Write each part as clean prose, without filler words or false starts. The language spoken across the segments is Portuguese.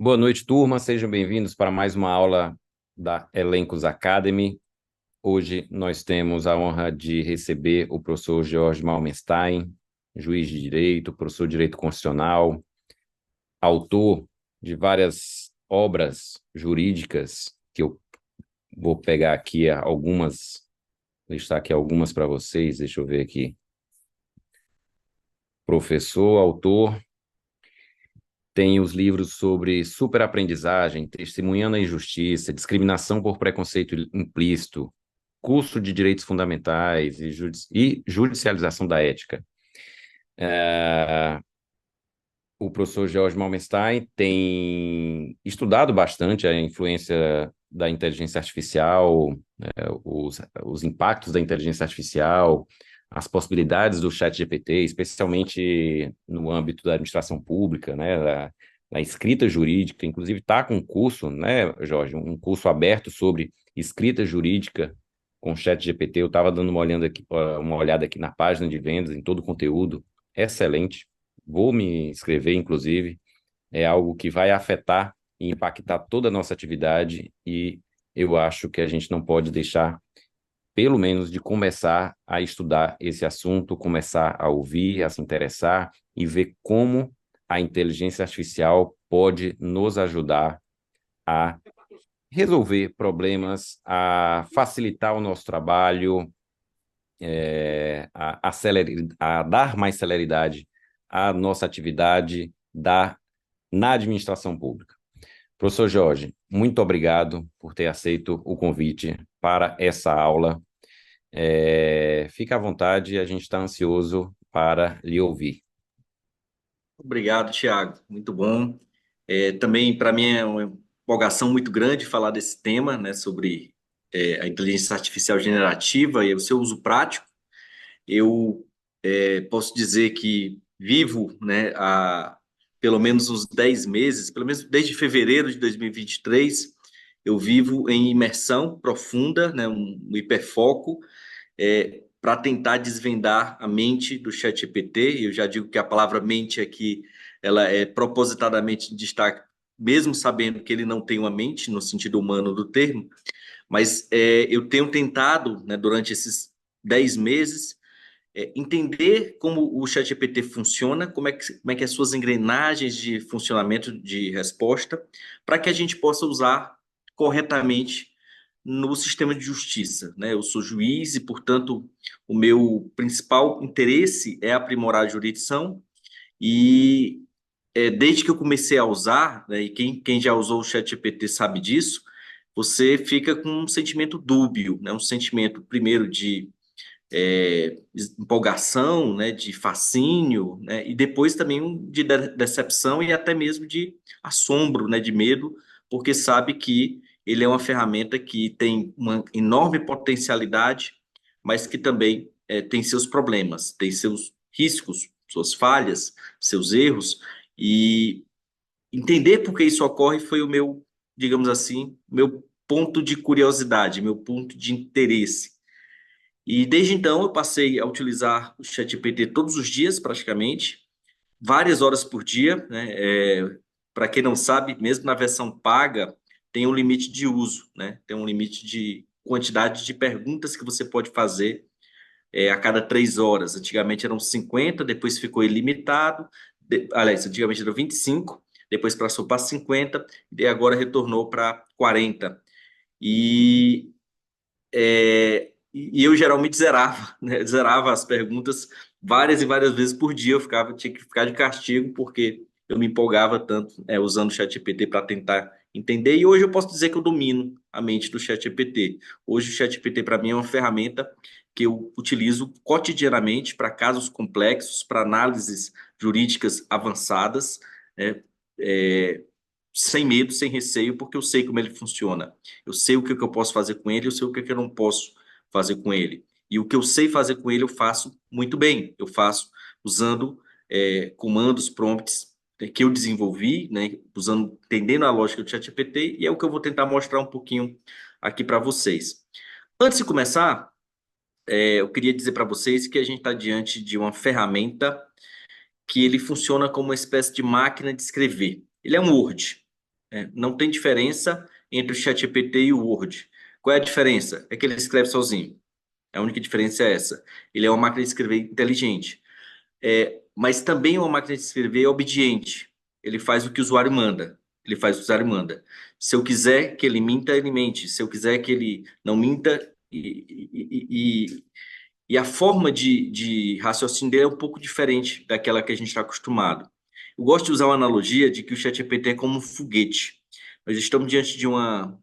Boa noite, turma. Sejam bem-vindos para mais uma aula da Elencos Academy. Hoje nós temos a honra de receber o professor George Malmenstein, juiz de direito, professor de direito constitucional, autor de várias obras jurídicas, que eu vou pegar aqui algumas, listar aqui algumas para vocês. Deixa eu ver aqui. Professor, autor. Tem os livros sobre superaprendizagem, testemunhando a injustiça, discriminação por preconceito implícito, curso de direitos fundamentais e judicialização da ética. O professor George Malmenstein tem estudado bastante a influência da inteligência artificial, os impactos da inteligência artificial, as possibilidades do ChatGPT, especialmente no âmbito da administração pública, né, da escrita jurídica. Inclusive está com um curso, né, Jorge, um curso aberto sobre escrita jurídica com ChatGPT. Eu estava dando uma olhada aqui na página de vendas, em todo o conteúdo, excelente. Vou me inscrever, inclusive. É algo que vai afetar e impactar toda a nossa atividade, e eu acho que a gente não pode deixar, pelo menos, de começar a estudar esse assunto, começar a ouvir, a se interessar e ver como a inteligência artificial pode nos ajudar a resolver problemas, a facilitar o nosso trabalho, a dar mais celeridade à nossa atividade na administração pública. Professor Jorge, muito obrigado por ter aceito o convite para essa aula. Fique à vontade, a gente está ansioso para lhe ouvir. Obrigado, Thiago. Muito bom. Também, para mim, é uma empolgação muito grande falar desse tema, né, sobre a inteligência artificial generativa e o seu uso prático. Eu posso dizer que vivo, né, há pelo menos uns 10 meses, pelo menos desde fevereiro de 2023, eu vivo em imersão profunda, né, um hiperfoco, para tentar desvendar a mente do ChatGPT. Eu já digo que a palavra mente aqui, ela é propositadamente em destaque, mesmo sabendo que ele não tem uma mente no sentido humano do termo, mas eu tenho tentado, né, durante esses 10 meses, entender como o ChatGPT funciona, como é que as suas engrenagens de funcionamento de resposta, para que a gente possa usar corretamente no sistema de justiça, né? Eu sou juiz e, portanto, o meu principal interesse é aprimorar a jurisdição e desde que eu comecei a usar, né, e quem já usou o ChatGPT sabe disso, você fica com um sentimento dúbio, né? Um sentimento, primeiro, de empolgação, né, de fascínio, né, e depois também de decepção e até mesmo de assombro, né, de medo, porque sabe que ele é uma ferramenta que tem uma enorme potencialidade, mas que também tem seus problemas, tem seus riscos, suas falhas, seus erros, e entender por que isso ocorre foi o meu, digamos assim, meu ponto de curiosidade, meu ponto de interesse. E desde então eu passei a utilizar o ChatGPT todos os dias, praticamente, várias horas por dia, né? Para quem não sabe, mesmo na versão paga, tem um limite de uso, né? Tem um limite de quantidade de perguntas que você pode fazer a cada 3 horas. Antigamente eram 50, depois ficou ilimitado. Aliás, antigamente eram 25, depois passou para 50, e agora retornou para 40. E e eu geralmente zerava, né? Zerava as perguntas várias e várias vezes por dia. Tinha que ficar de castigo porque eu me empolgava tanto usando o ChatGPT para tentar entender. E hoje eu posso dizer que eu domino a mente do ChatGPT. Hoje o ChatGPT para mim é uma ferramenta que eu utilizo cotidianamente para casos complexos, para análises jurídicas avançadas, né? É, Sem medo, sem receio, porque eu sei como ele funciona. Eu sei o que eu posso fazer com ele, eu sei o que eu não posso fazer com ele. E o que eu sei fazer com ele, eu faço muito bem. Eu faço usando comandos, prompts que eu desenvolvi, né, entendendo a lógica do ChatGPT, e é o que eu vou tentar mostrar um pouquinho aqui para vocês. Antes de começar, eu queria dizer para vocês que a gente está diante de uma ferramenta que ele funciona como uma espécie de máquina de escrever. Ele é um Word. né? Não tem diferença entre o ChatGPT e o Word. Qual é a diferença? É que ele escreve sozinho. A única diferença é essa. Ele é uma máquina de escrever inteligente. Mas também é uma máquina de escrever obediente. Ele faz o que o usuário manda. Ele faz o que o usuário manda. Se eu quiser que ele minta, ele mente. Se eu quiser que ele não minta, e a forma de raciocínio dele é um pouco diferente daquela que a gente está acostumado. Eu gosto de usar uma analogia de que o ChatGPT é como um foguete. Nós estamos diante de uma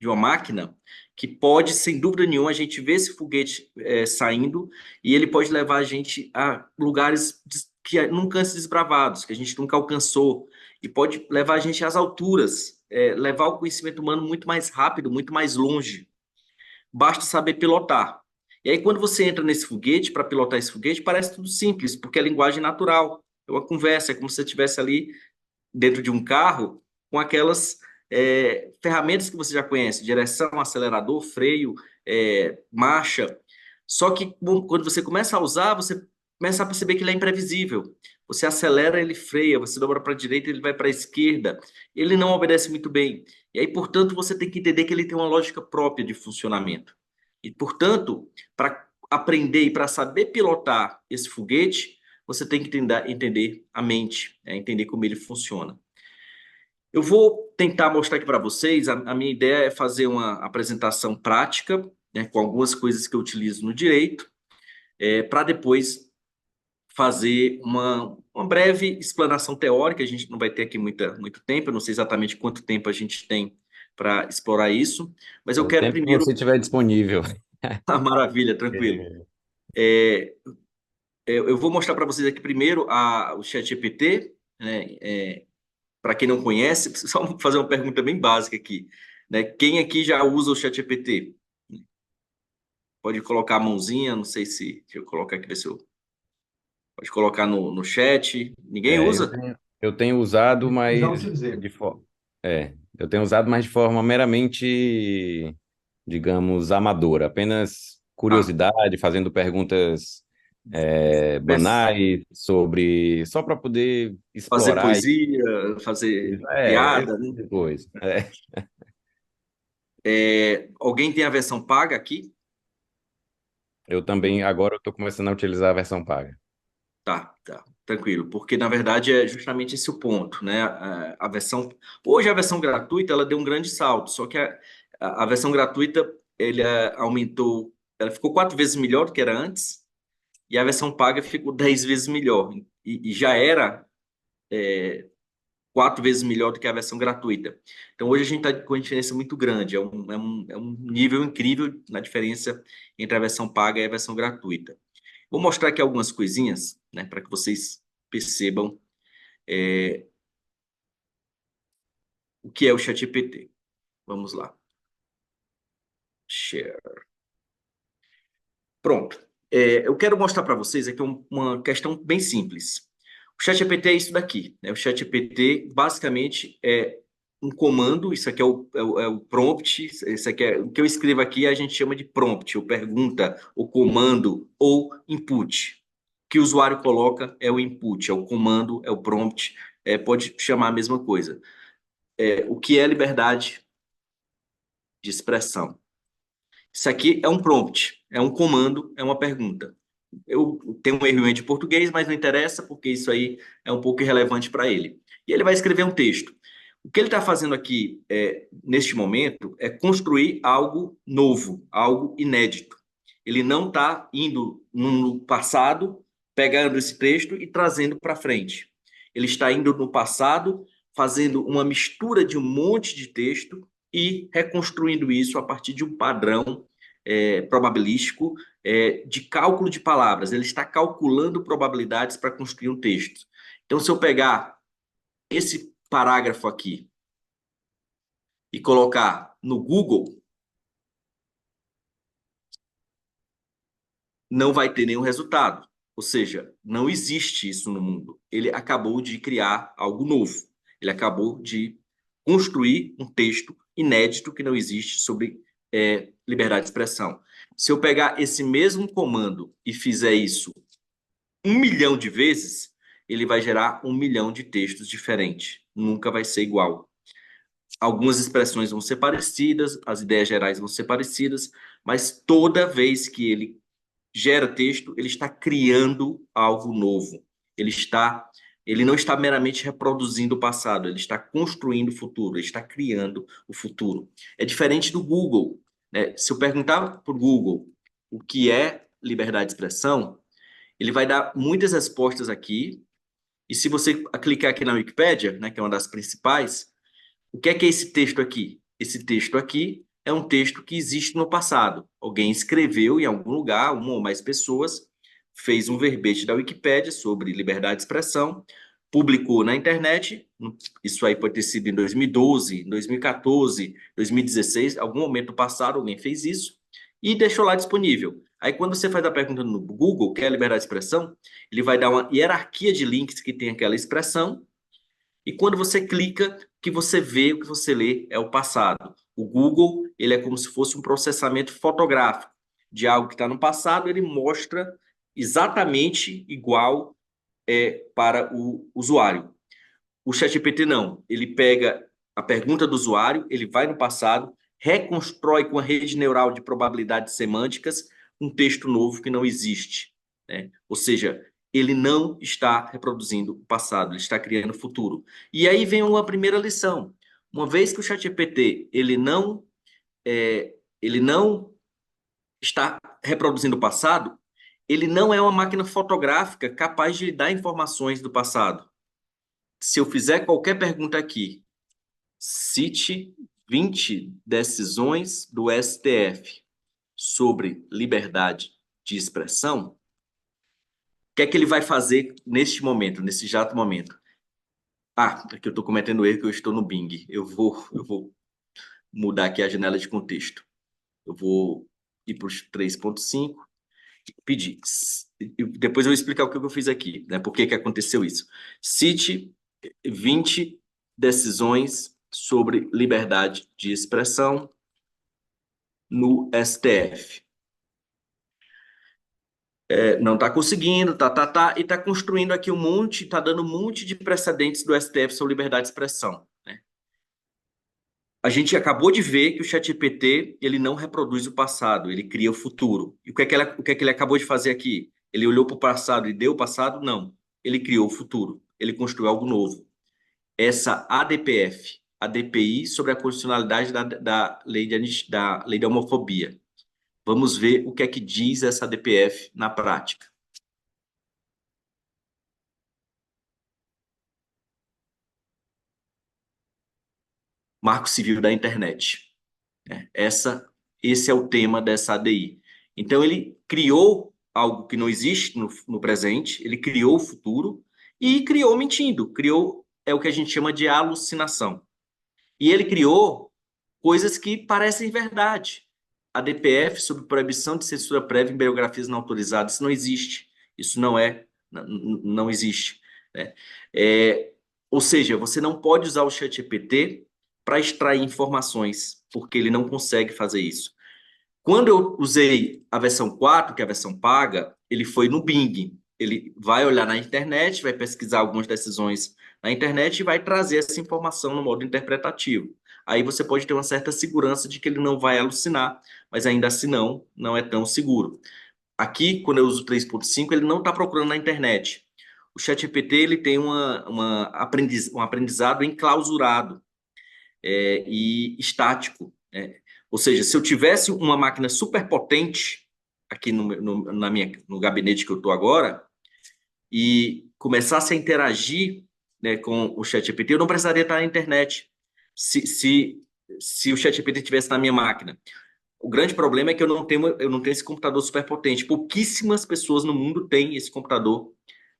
máquina que pode, sem dúvida nenhuma, a gente ver esse foguete saindo e ele pode levar a gente a lugares que nunca antes desbravados, que a gente nunca alcançou, e pode levar a gente às alturas, levar o conhecimento humano muito mais rápido, muito mais longe. Basta saber pilotar. E aí, quando você entra nesse foguete, para pilotar esse foguete, parece tudo simples, porque é linguagem natural. É uma conversa, é como se você estivesse ali dentro de um carro com aquelas ferramentas que você já conhece, direção, acelerador, freio, marcha. Só que quando você começa a usar, você começa a perceber que ele é imprevisível. Você acelera, ele freia, você dobra para a direita, ele vai para a esquerda. Ele não obedece muito bem. E aí, portanto, você tem que entender que ele tem uma lógica própria de funcionamento. E, portanto, para aprender e para saber pilotar esse foguete, você tem que entender a mente, entender como ele funciona. Eu vou tentar mostrar aqui para vocês. A minha ideia é fazer uma apresentação prática, né, com algumas coisas que eu utilizo no direito, para depois fazer uma breve explanação teórica. A gente não vai ter aqui muito tempo, eu não sei exatamente quanto tempo a gente tem para explorar isso, mas eu O quero tempo que primeiro. você tiver disponível. Ah, maravilha, tranquilo. É, Eu vou mostrar para vocês aqui primeiro o ChatGPT, né? Para quem não conhece, só fazer uma pergunta bem básica aqui, né? Quem aqui já usa o ChatGPT? Pode colocar a mãozinha, não sei se. Deixa eu colocar aqui, ver se eu. Pode colocar no chat. Ninguém É, usa? eu tenho usado, Já mas utilizei. eu tenho usado mais de forma meramente, digamos, amadora, apenas Ah, curiosidade, fazendo perguntas banais só para poder fazer explorar poesia, fazer esse piada, tipo né? de coisa. Alguém tem a versão paga aqui? Eu também, agora eu estou começando a utilizar a versão paga. Tá, tá, tranquilo, porque na verdade é justamente esse o ponto, né? A versão, hoje a versão gratuita ela deu um grande salto, só que a versão gratuita ele aumentou, ela ficou 4 vezes melhor do que era antes, e a versão paga ficou 10 vezes melhor, e já era 4 vezes melhor do que a versão gratuita. Então hoje a gente está com uma diferença muito grande, é um nível incrível na diferença entre a versão paga e a versão gratuita. Vou mostrar aqui algumas coisinhas, né, para que vocês percebam o que é o ChatGPT. Vamos lá. Share. Pronto. Eu quero mostrar para vocês aqui uma questão bem simples. O ChatGPT é isso daqui, né? O ChatGPT basicamente é um comando. Isso aqui é o prompt. Isso aqui o que eu escrevo aqui a gente chama de prompt, ou pergunta, ou comando, ou input. O que o usuário coloca é o input, é o comando, é o prompt. Pode chamar a mesma coisa. O que é liberdade de expressão? Isso aqui é um prompt, é um comando, é uma pergunta. Eu tenho um erro de português, mas não interessa, porque isso aí é um pouco irrelevante para ele. E ele vai escrever um texto. O que ele está fazendo aqui, neste momento, é construir algo novo, algo inédito. Ele não está indo no passado, pegando esse texto e trazendo para frente. Ele está indo no passado, fazendo uma mistura de um monte de texto e reconstruindo isso a partir de um padrão probabilístico de cálculo de palavras. Ele está calculando probabilidades para construir um texto. Então, se eu pegar esse parágrafo aqui e colocar no Google, não vai ter nenhum resultado. Ou seja, não existe isso no mundo. Ele acabou de criar algo novo. Ele acabou de construir um texto inédito que não existe sobre liberdade de expressão. Se eu pegar esse mesmo comando e fizer isso 1 milhão de vezes, ele vai gerar 1 milhão de textos diferentes. Nunca vai ser igual. Algumas expressões vão ser parecidas, as ideias gerais vão ser parecidas, mas toda vez que ele gera texto, ele está criando algo novo. Ele não está meramente reproduzindo o passado, ele está construindo o futuro, ele está criando o futuro. É diferente do Google, né? Se eu perguntar para o Google o que é liberdade de expressão, ele vai dar muitas respostas aqui. E se você clicar aqui na Wikipédia, né, que é uma das principais, o que é esse texto aqui? Esse texto aqui é um texto que existe no passado. Alguém escreveu em algum lugar, uma ou mais pessoas, fez um verbete da Wikipédia sobre liberdade de expressão, publicou na internet, isso aí pode ter sido em 2012, 2014, 2016, algum momento passado alguém fez isso e deixou lá disponível. Aí quando você faz a pergunta no Google, que é a liberdade de expressão, ele vai dar uma hierarquia de links que tem aquela expressão e quando você clica, o que você vê, o que você lê é o passado. O Google, ele é como se fosse um processamento fotográfico de algo que está no passado, ele mostra exatamente igual para o usuário. O ChatGPT não, ele pega a pergunta do usuário, ele vai no passado, reconstrói com a rede neural de probabilidades semânticas um texto novo que não existe, né? Ou seja, ele não está reproduzindo o passado, ele está criando o futuro. E aí vem uma primeira lição. Uma vez que o ChatGPT ele não está reproduzindo o passado, ele não é uma máquina fotográfica capaz de dar informações do passado. Se eu fizer qualquer pergunta aqui, cite 20 decisões do STF sobre liberdade de expressão, o que é que ele vai fazer neste momento, nesse exato momento? Ah, é que eu estou cometendo erro, que eu estou no Bing. Eu vou mudar aqui a janela de contexto. Eu vou ir para os 3.5, pedir. Depois eu vou explicar o que eu fiz aqui, né? Por que que aconteceu isso. Cite 20 decisões sobre liberdade de expressão no STF. Não está conseguindo, e está construindo aqui um monte, está dando um monte de precedentes do STF sobre liberdade de expressão, né? A gente acabou de ver que o ChatGPT ele não reproduz o passado, ele cria o futuro. E o que é que ele acabou de fazer aqui? Ele olhou para o passado e deu o passado? Não. Ele criou o futuro. Ele construiu algo novo. Essa ADPF, a DPI sobre a constitucionalidade da da lei da homofobia. Vamos ver o que é que diz essa DPF na prática. Marco Civil da Internet. Esse é o tema dessa ADI. Então, ele criou algo que não existe no presente, ele criou o futuro e criou mentindo. Criou o que a gente chama de alucinação. E ele criou coisas que parecem verdade. A DPF sobre proibição de censura prévia em biografias não autorizadas, isso não existe. Isso não existe, né? Ou seja, você não pode usar o ChatGPT para extrair informações, porque ele não consegue fazer isso. Quando eu usei a versão 4, que é a versão paga, ele foi no Bing. Ele vai olhar na internet, vai pesquisar algumas decisões na internet e vai trazer essa informação no modo interpretativo. Aí você pode ter uma certa segurança de que ele não vai alucinar, mas ainda assim não é tão seguro. Aqui, quando eu uso o 3.5, ele não está procurando na internet. O ChatGPT ele tem um aprendizado enclausurado e estático, né? Ou seja, se eu tivesse uma máquina super potente aqui no gabinete que eu estou agora e começasse a interagir, né, com o ChatGPT, eu não precisaria estar na internet se o ChatGPT estivesse na minha máquina. O grande problema é que eu não tenho esse computador super potente. Pouquíssimas pessoas no mundo têm esse computador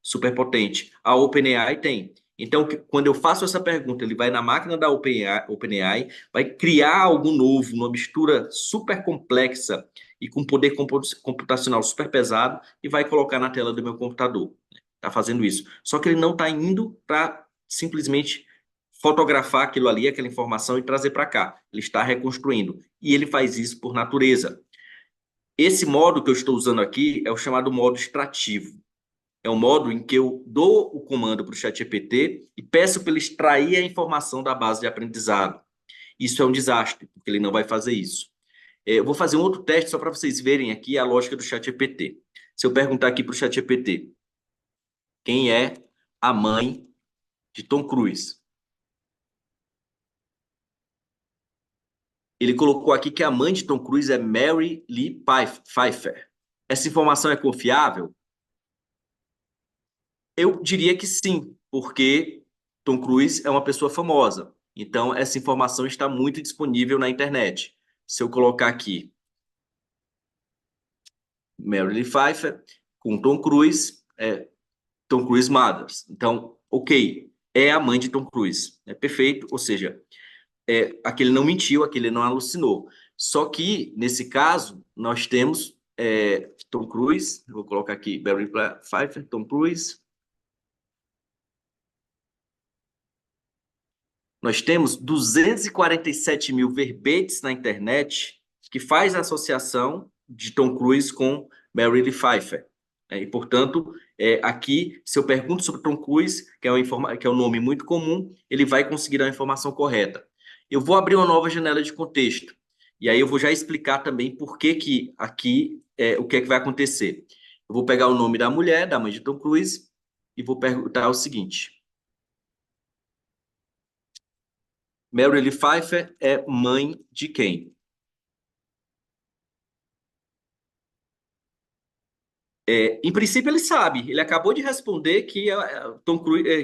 super potente. A OpenAI tem. Então, quando eu faço essa pergunta, ele vai na máquina da OpenAI, vai criar algo novo, uma mistura super complexa e com poder computacional super pesado e vai colocar na tela do meu computador. Está fazendo isso. Só que ele não está indo para simplesmente fotografar aquilo ali, aquela informação e trazer para cá. Ele está reconstruindo. E ele faz isso por natureza. Esse modo que eu estou usando aqui é o chamado modo extrativo. É um modo em que eu dou o comando para o ChatGPT e peço para ele extrair a informação da base de aprendizado. Isso é um desastre, porque ele não vai fazer isso. Eu vou fazer um outro teste só para vocês verem aqui a lógica do ChatGPT. Se eu perguntar aqui para o ChatGPT, quem é a mãe de Tom Cruise? Ele colocou aqui que a mãe de Tom Cruise é Mary Lee Pfeiffer. Essa informação é confiável? Eu diria que sim, porque Tom Cruise é uma pessoa famosa. Então, essa informação está muito disponível na internet. Se eu colocar aqui Mary Lee Pfeiffer com Tom Cruise, Tom Cruise Mothers. Então, ok, é a mãe de Tom Cruise. É perfeito, ou seja, aquele não mentiu, aquele não alucinou. Só que, nesse caso, nós temos Tom Cruise, vou colocar aqui Mary Pfeiffer, Tom Cruise. Nós temos 247 mil verbetes na internet que faz a associação de Tom Cruise com Mary Lee Pfeiffer. E, portanto, aqui, se eu pergunto sobre Tom Cruise, que é um nome muito comum, ele vai conseguir a informação correta. Eu vou abrir uma nova janela de contexto. E aí eu vou já explicar também por que que aqui, o que é que vai acontecer. Eu vou pegar o nome da mulher, da mãe de Tom Cruise, e vou perguntar o seguinte. Mary Lee Pfeiffer é mãe de quem? Em princípio, ele sabe. Ele acabou de responder que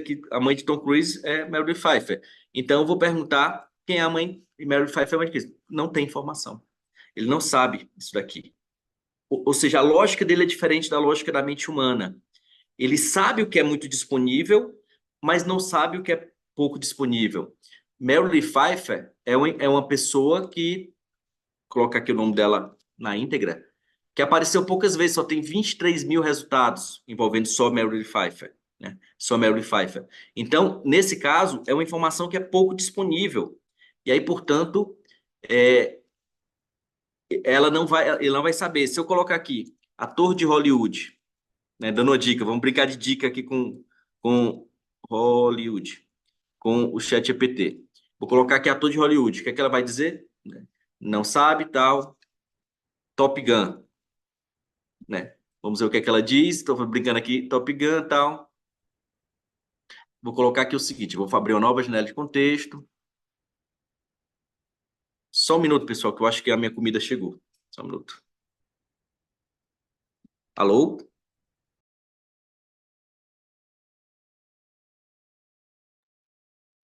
que a mãe de Tom Cruise é Mary Lee Pfeiffer. Então, eu vou perguntar quem é a mãe de Mary Lee Pfeiffer é a mãe de Cristo. Não tem informação. Ele não sabe isso daqui. Ou seja, a lógica dele é diferente da lógica da mente humana. Ele sabe o que é muito disponível, mas não sabe o que é pouco disponível. Mary Lee Pfeiffer é uma pessoa que, coloca aqui o nome dela na íntegra, que apareceu poucas vezes, só tem 23 mil resultados envolvendo só Mary Lee Pfeiffer, né? Só Mary Lee Pfeiffer. Então, nesse caso, é uma informação que é pouco disponível. E aí, portanto, é, ele não vai saber. Se eu colocar aqui, ator de Hollywood, né, dando uma dica, vamos brincar de dica aqui com Hollywood, com o ChatGPT. Vou colocar aqui ator de Hollywood. O que é que ela vai dizer? Não sabe, tal. Top Gun, né? Vamos ver o que é que ela diz. Estou brincando aqui, Top Gun, tal. Vou colocar aqui o seguinte, vou abrir uma nova janela de contexto. Só um minuto, pessoal, que eu acho que a minha comida chegou. Só um minuto. Alô?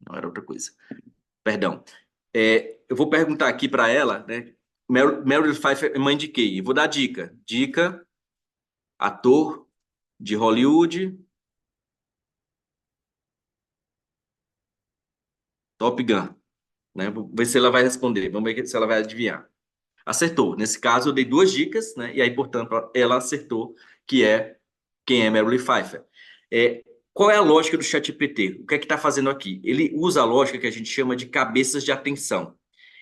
Não, era outra coisa. Perdão. Eu vou perguntar aqui para ela, né? Meryl Pfeiffer é mãe de quem? Eu vou dar dica. Dica, ator de Hollywood, Top Gun. Né? Vou ver se ela vai responder. Vamos ver se ela vai adivinhar. Acertou. Nesse caso, eu dei duas dicas, né? E aí, portanto, ela acertou que é quem é Mary Lee Pfeiffer. Qual é a lógica do ChatGPT? O que é que está fazendo aqui? Ele usa a lógica que a gente chama de cabeças de atenção.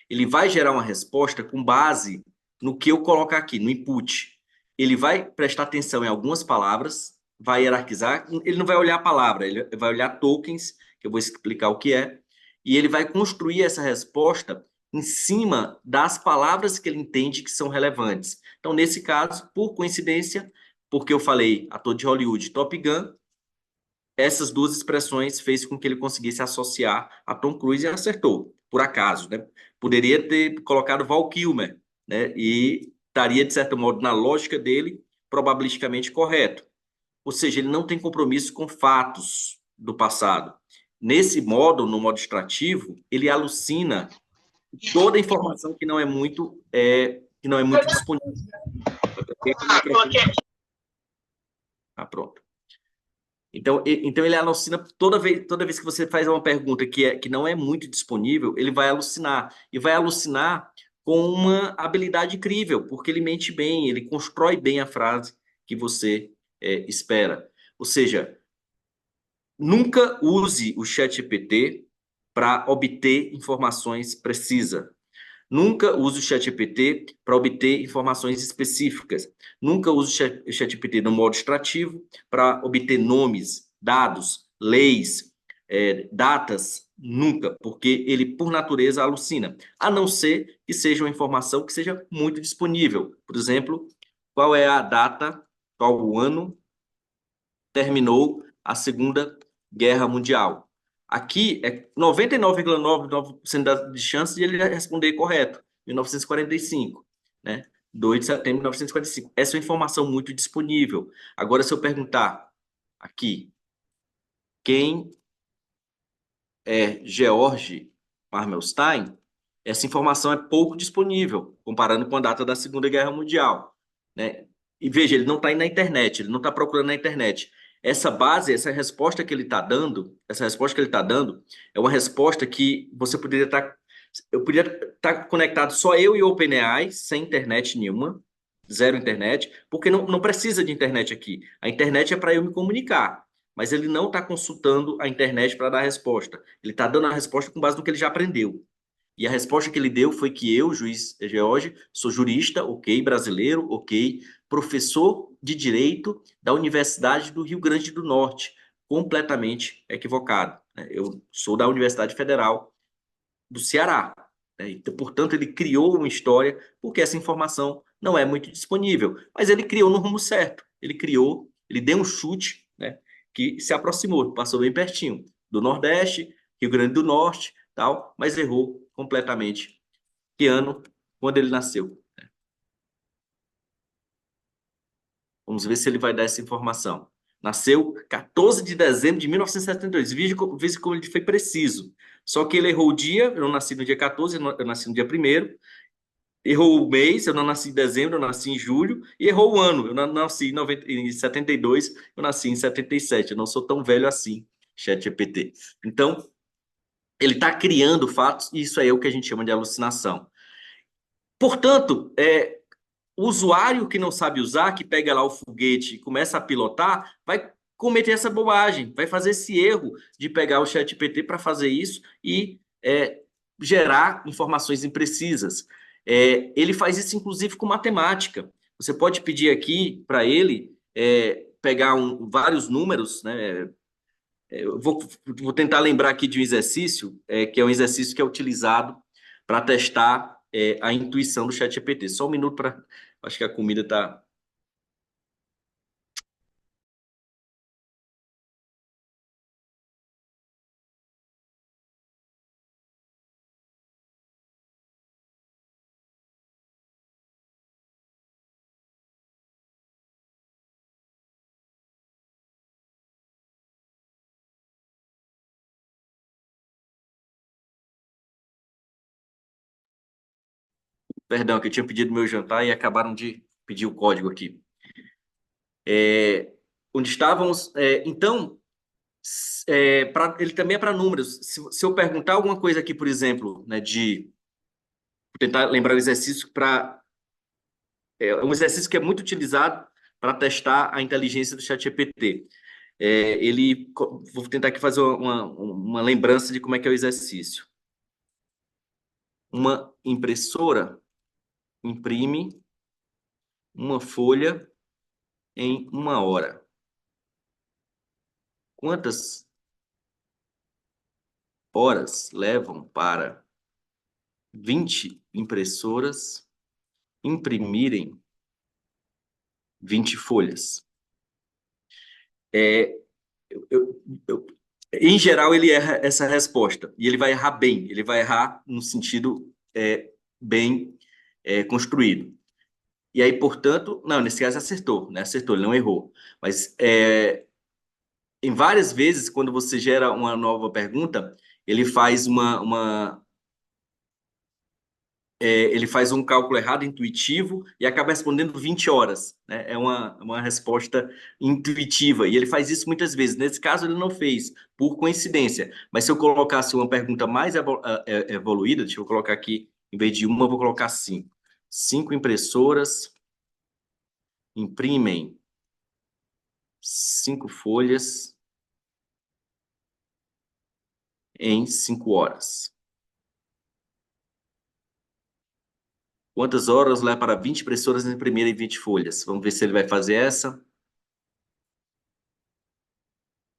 Ele vai gerar uma resposta com base no que eu colocar aqui, no input. Ele vai prestar atenção em algumas palavras, vai hierarquizar, ele não vai olhar a palavra, ele vai olhar tokens, que eu vou explicar o que é, e ele vai construir essa resposta em cima das palavras que ele entende que são relevantes. Então, nesse caso, por coincidência, porque eu falei ator de Hollywood, Top Gun, essas duas expressões fez com que ele conseguisse associar a Tom Cruise e acertou, por acaso, né? Poderia ter colocado Val Kilmer, né? E estaria, de certo modo, na lógica dele, probabilisticamente correto. Ou seja, ele não tem compromisso com fatos do passado. Nesse modo, no modo extrativo, ele alucina toda a informação que não é muito disponível. Ah, pronto. Então ele alucina toda vez que você faz uma pergunta que não é muito disponível, ele vai alucinar. E vai alucinar com uma habilidade incrível, porque ele mente bem, ele constrói bem a frase que você espera. Ou seja, nunca use o ChatGPT para obter informações precisas. Nunca use o ChatGPT para obter informações específicas. Nunca use o ChatGPT no modo extrativo para obter nomes, dados, leis, datas, nunca, porque ele, por natureza, alucina, a não ser que seja uma informação que seja muito disponível. Por exemplo, qual é a data, qual o ano terminou a Segunda Guerra Mundial. Aqui é 99,99% de chance de ele responder correto, 1945, né? 2 de setembro de 1945. Essa é uma informação muito disponível. Agora, se eu perguntar aqui, quem é George Marmelstein, essa informação é pouco disponível, comparando com a data da Segunda Guerra Mundial, né? E veja, ele não está indo na internet, ele não está procurando na internet. Essa base, essa resposta que ele está dando, essa resposta que ele está dando, é uma resposta que você poderia estar, eu poderia estar conectado só eu e o OpenAI, sem internet nenhuma, zero internet, porque não precisa de internet aqui. A internet é para eu me comunicar, mas ele não está consultando a internet para dar a resposta. Ele está dando a resposta com base no que ele já aprendeu. E a resposta que ele deu foi que eu, juiz George, sou jurista, ok, brasileiro, ok, professor de direito da Universidade do Rio Grande do Norte, completamente equivocado, né? Eu sou da Universidade Federal do Ceará, né? Então, portanto, ele criou uma história porque essa informação não é muito disponível, mas ele criou no rumo certo. Ele criou, ele deu um chute, né, que se aproximou, passou bem pertinho do Nordeste, Rio Grande do Norte, tal, mas errou completamente. Que ano? Quando ele nasceu? Vamos ver se ele vai dar essa informação. Nasceu 14 de dezembro de 1972. Veja como ele foi preciso. Só que ele errou o dia, eu não nasci no dia 14, eu nasci no dia 1º. Errou o mês, eu não nasci em dezembro, eu nasci em julho. E errou o ano, eu não nasci em 72, eu nasci em 77. Eu não sou tão velho assim, ChatGPT. Então, ele está criando fatos, e isso aí é o que a gente chama de alucinação. Portanto, o usuário que não sabe usar, que pega lá o foguete e começa a pilotar, vai cometer essa bobagem, vai fazer esse erro de pegar o ChatGPT para fazer isso e gerar informações imprecisas. Ele faz isso, inclusive, com matemática. Você pode pedir aqui para ele pegar vários números, né? Eu vou tentar lembrar aqui de um exercício, que é um exercício que é utilizado para testar a intuição do ChatGPT. Só um minuto para. Acho que a comida está. Perdão, que eu tinha pedido meu jantar e acabaram de pedir o código aqui. Onde estávamos. Então, ele também é para números. Se eu perguntar alguma coisa aqui, por exemplo, né, vou tentar lembrar o exercício para. É um exercício que é muito utilizado para testar a inteligência do ChatGPT. Vou tentar aqui fazer uma lembrança de como é que é o exercício. Uma impressora imprime uma folha em 1 hora. Quantas horas levam para 20 impressoras imprimirem 20 folhas? É, em geral, ele erra essa resposta. E ele vai errar bem. Ele vai errar no sentido bem construído. E aí, portanto, não, nesse caso acertou, né? Acertou, ele não errou. Mas em várias vezes, quando você gera uma nova pergunta, ele faz ele faz um cálculo errado, intuitivo, e acaba respondendo 20 horas, né? É uma resposta intuitiva, e ele faz isso muitas vezes. Nesse caso, ele não fez, por coincidência. Mas se eu colocasse uma pergunta mais evoluída, deixa eu colocar aqui, em vez de uma, eu vou colocar 5. 5 impressoras imprimem 5 folhas em 5 horas. Quantas horas leva para 20 impressoras imprimirem 20 folhas? Vamos ver se ele vai fazer essa.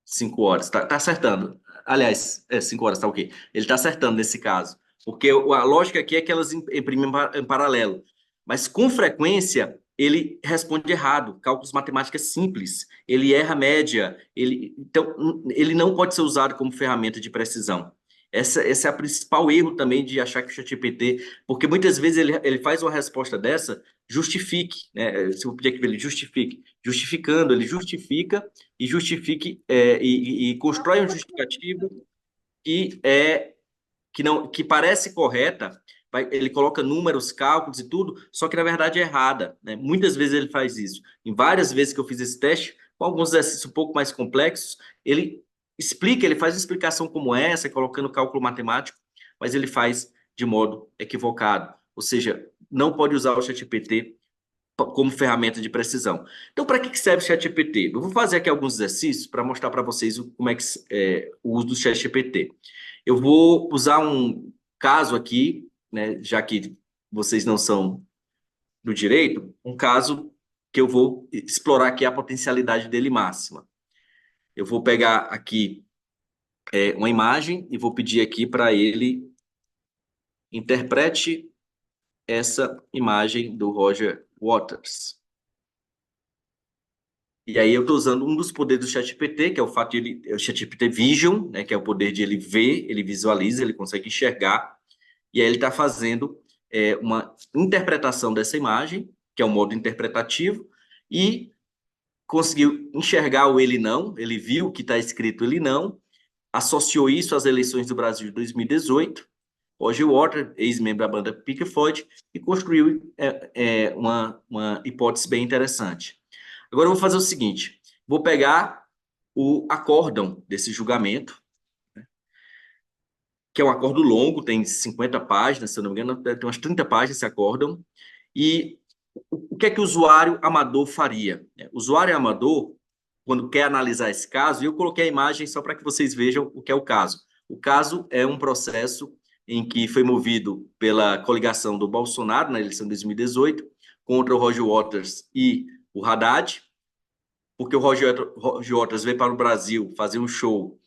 5 horas. Tá acertando. Aliás, 5 horas, tá ok. Ele está acertando nesse caso. Porque a lógica aqui é que elas imprimem em paralelo. Mas com frequência ele responde errado. Cálculos matemáticos simples. Ele erra a média. Então, ele não pode ser usado como ferramenta de precisão. Esse é o principal erro também de achar que o ChatGPT, porque muitas vezes ele faz uma resposta dessa, justifique, né? Se eu pedir aqui para ele justifique, justificando, ele justifica e justifique e constrói um justificativo que é que parece correta, ele coloca números, cálculos e tudo, só que na verdade é errada, né? Muitas vezes ele faz isso. Em várias vezes que eu fiz esse teste, com alguns exercícios um pouco mais complexos, ele explica, ele faz uma explicação como essa, colocando cálculo matemático, mas ele faz de modo equivocado. Ou seja, não pode usar o ChatGPT como ferramenta de precisão. Então, para que serve o ChatGPT? Eu vou fazer aqui alguns exercícios para mostrar para vocês como é que o uso do ChatGPT. Eu vou usar um caso aqui, né, já que vocês não são do direito, um caso que eu vou explorar aqui a potencialidade dele máxima. Eu vou pegar aqui uma imagem e vou pedir aqui para ele interprete essa imagem do Roger Waters. E aí eu estou usando um dos poderes do ChatGPT, que é o fato de ele, o ChatGPT Vision, né, que é o poder de ele ver, ele visualiza, ele consegue enxergar, e aí ele está fazendo uma interpretação dessa imagem, que é o modo interpretativo, e conseguiu enxergar o ele não, ele viu que está escrito ele não, associou isso às eleições do Brasil de 2018, Roger Waters, ex-membro da banda Pink Floyd, e construiu uma hipótese bem interessante. Agora eu vou fazer o seguinte: vou pegar o acórdão desse julgamento, que é um acórdão longo, tem 50 páginas, se eu não me engano, tem umas 30 páginas esse acórdão. E o que é que o usuário amador faria? O usuário amador, quando quer analisar esse caso, e eu coloquei a imagem só para que vocês vejam o que é o caso. O caso é um processo em que foi movido pela coligação do Bolsonaro na eleição de 2018 contra o Roger Waters e o Haddad, porque o Roger Waters veio para o Brasil fazer um show,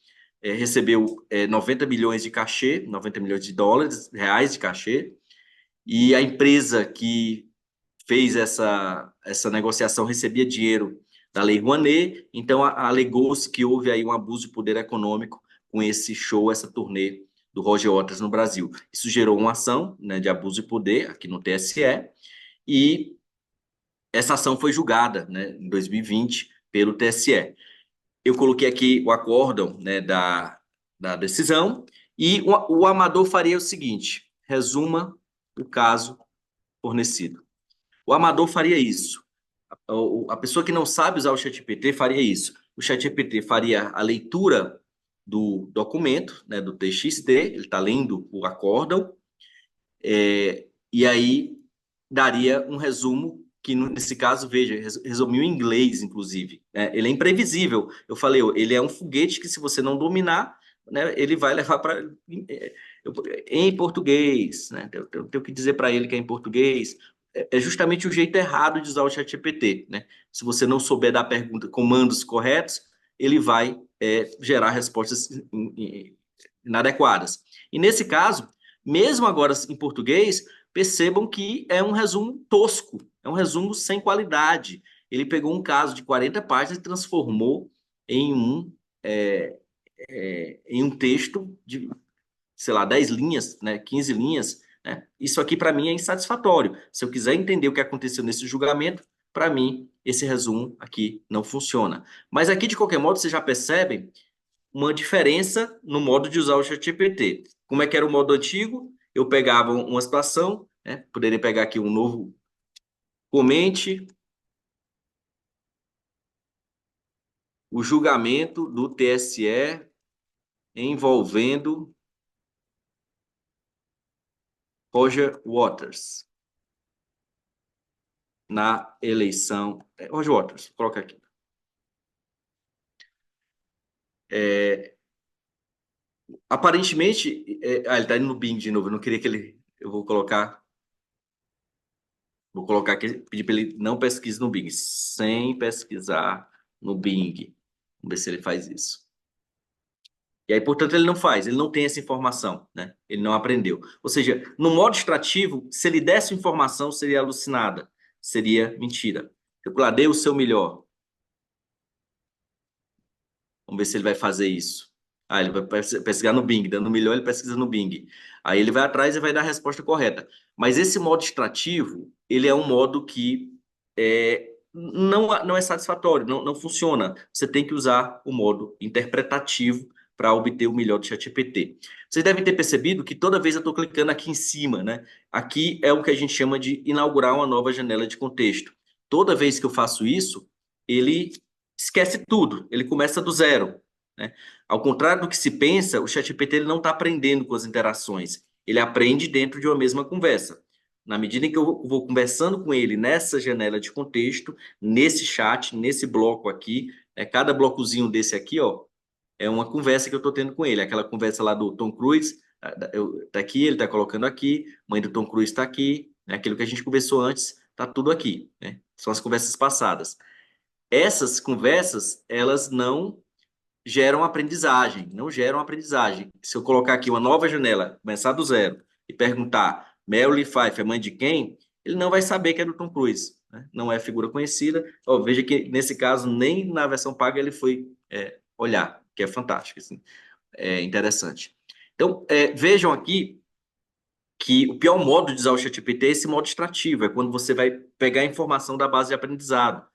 recebeu 90 milhões de cachê, 90 milhões de dólares, reais de cachê, e a empresa que fez essa negociação recebia dinheiro da Lei Rouanet, então alegou-se que houve aí um abuso de poder econômico com esse show, essa turnê do Roger Waters no Brasil. Isso gerou uma ação, né, de abuso de poder aqui no TSE, e essa ação foi julgada, né, em 2020 pelo TSE. Eu coloquei aqui o acórdão, né, da decisão, e o amador faria o seguinte: resuma o caso fornecido. O amador faria isso. A pessoa que não sabe usar o ChatGPT faria isso. O ChatGPT faria a leitura do documento, né, do TXT, ele está lendo o acórdão, e aí daria um resumo que, nesse caso, veja, resumiu em inglês, inclusive. Ele é imprevisível. Eu falei, ele é um foguete que, se você não dominar, né, ele vai levar para em português, né? Eu tenho que dizer para ele que é em português. É justamente o jeito errado de usar o ChatGPT, né? Se você não souber dar pergunta, comandos corretos, ele vai gerar respostas inadequadas. E nesse caso, mesmo agora em português, percebam que é um resumo tosco, é um resumo sem qualidade. Ele pegou um caso de 40 páginas e transformou em em um texto de, sei lá, 10 linhas, né, 15 linhas. Né? Isso aqui, para mim, é insatisfatório. Se eu quiser entender o que aconteceu nesse julgamento, para mim, esse resumo aqui não funciona. Mas aqui, de qualquer modo, vocês já percebem uma diferença no modo de usar o ChatGPT. Como é que era o modo antigo? Eu pegava uma situação, né? Poderia pegar aqui um novo comente o julgamento do TSE envolvendo Roger Waters na eleição. Roger Waters, coloca aqui. Aparentemente, ele está indo no Bing de novo. Eu não queria que ele. Eu vou colocar. Vou colocar aqui, pedir para ele não pesquise no Bing, sem pesquisar no Bing. Vamos ver se ele faz isso. E aí, portanto, ele não faz, ele não tem essa informação, né? Ele não aprendeu. Ou seja, no modo extrativo, se ele desse informação, seria alucinada, seria mentira. Eu dê o seu melhor. Vamos ver se ele vai fazer isso. Ah, ele vai pesquisar no Bing, dando melhor, ele pesquisa no Bing. Aí ele vai atrás e vai dar a resposta correta. Mas esse modo extrativo, ele é um modo que não é satisfatório, não funciona. Você tem que usar o modo interpretativo para obter o melhor do ChatGPT. Vocês devem ter percebido que toda vez eu estou clicando aqui em cima, né? Aqui é o que a gente chama de inaugurar uma nova janela de contexto. Toda vez que eu faço isso, ele esquece tudo, ele começa do zero, né? Ao contrário do que se pensa, o ChatGPT ele não está aprendendo com as interações, ele aprende dentro de uma mesma conversa. Na medida em que eu vou conversando com ele nessa janela de contexto, nesse chat, nesse bloco aqui, cada blocozinho desse aqui, ó, é uma conversa que eu estou tendo com ele. Aquela conversa lá do Tom Cruise, tá aqui, ele está colocando aqui, mãe do Tom Cruise está aqui, né? Aquilo que a gente conversou antes, está tudo aqui, né? São as conversas passadas. Essas conversas, elas não geram aprendizagem, não geram aprendizagem. Se eu colocar aqui uma nova janela, começar do zero e perguntar Marilyn Pfeiffer é mãe de quem? Ele não vai saber que é do Tom Cruise, né? Não é figura conhecida. Ó, veja que nesse caso nem na versão paga ele foi olhar, que é fantástico, assim, é interessante. Então vejam aqui que o pior modo de usar o ChatGPT é esse modo extrativo, é quando você vai pegar a informação da base de aprendizado.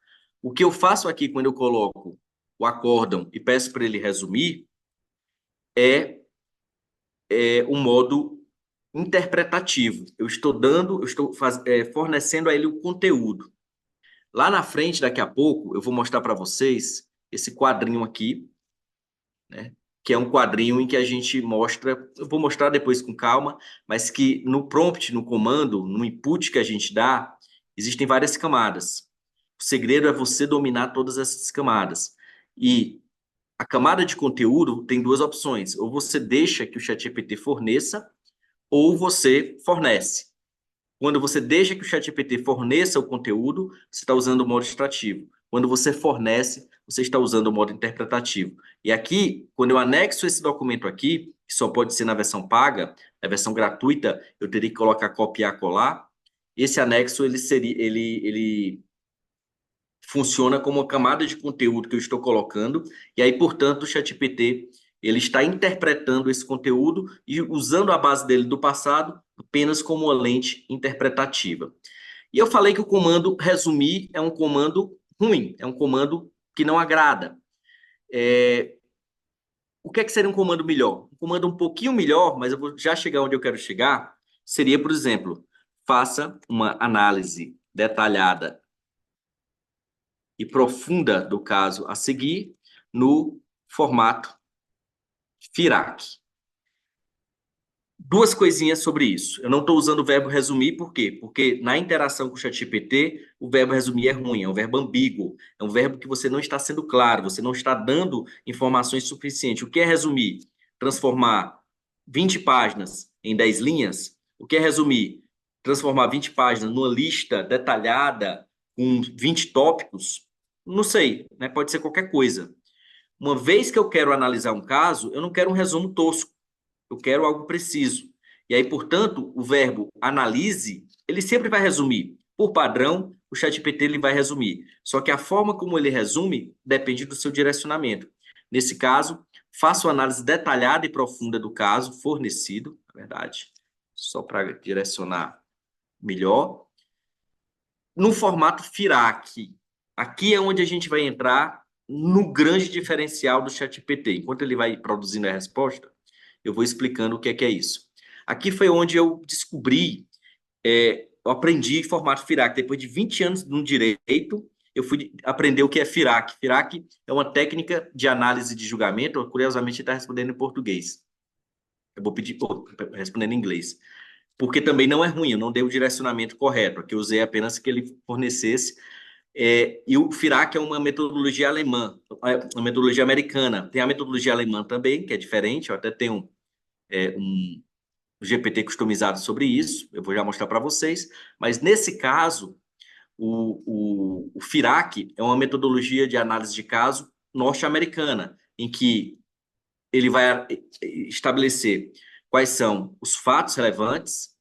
O que eu faço aqui quando eu coloco o acórdão e peço para ele resumir é um modo interpretativo. Eu estou fornecendo a ele o conteúdo. Lá na frente, daqui a pouco, eu vou mostrar para vocês esse quadrinho aqui, né? Que é um quadrinho em que a gente mostra, eu vou mostrar depois com calma, mas que no prompt, no comando, no input que a gente dá, existem várias camadas. O segredo é você dominar todas essas camadas. E a camada de conteúdo tem duas opções. Ou você deixa que o ChatGPT forneça, ou você fornece. Quando você deixa que o ChatGPT forneça o conteúdo, você está usando o modo extrativo. Quando você fornece, você está usando o modo interpretativo. E aqui, quando eu anexo esse documento aqui, que só pode ser na versão paga, na versão gratuita, eu teria que colocar copiar, colar. Esse anexo ele funciona como uma camada de conteúdo que eu estou colocando, e aí, portanto, o ChatGPT ele está interpretando esse conteúdo e usando a base dele do passado apenas como uma lente interpretativa. E eu falei que o comando resumir é um comando ruim, é um comando que não agrada. O que é que seria um comando melhor? Um comando um pouquinho melhor, mas eu vou já chegar onde eu quero chegar, seria, por exemplo, faça uma análise detalhada e profunda do caso a seguir no formato FIRAC. Duas coisinhas sobre isso. Eu não estou usando o verbo resumir, por quê? Porque na interação com o ChatGPT, o verbo resumir é ruim, é um verbo ambíguo, é um verbo que você não está sendo claro, você não está dando informações suficientes. O que é resumir? Transformar 20 páginas em 10 linhas? O que é resumir? Transformar 20 páginas numa lista detalhada com 20 tópicos? Não sei, né? Pode ser qualquer coisa. Uma vez que eu quero analisar um caso, eu não quero um resumo tosco. Eu quero algo preciso. E aí, portanto, o verbo analise, ele sempre vai resumir. Por padrão, o ChatGPT ele vai resumir. Só que a forma como ele resume depende do seu direcionamento. Nesse caso, faça uma análise detalhada e profunda do caso fornecido, na verdade, só para direcionar melhor, no formato FIRAC. Aqui é onde a gente vai entrar no grande diferencial do ChatGPT. Enquanto ele vai produzindo a resposta, eu vou explicando o que é isso. Aqui foi onde eu descobri, eu aprendi formato FIRAC. Depois de 20 anos no direito, eu fui aprender o que é FIRAC. FIRAC é uma técnica de análise de julgamento. Curiosamente, está respondendo em português. Eu vou pedir, respondendo em inglês. Porque também não é ruim, eu não dei o direcionamento correto. Aqui eu usei apenas que ele fornecesse. E o FIRAC é uma metodologia alemã, uma metodologia americana. Tem a metodologia alemã também, que é diferente. Eu até tenho um GPT customizado sobre isso, eu vou já mostrar para vocês, mas nesse caso, o FIRAC é uma metodologia de análise de caso norte-americana, em que ele vai estabelecer quais são os fatos relevantes,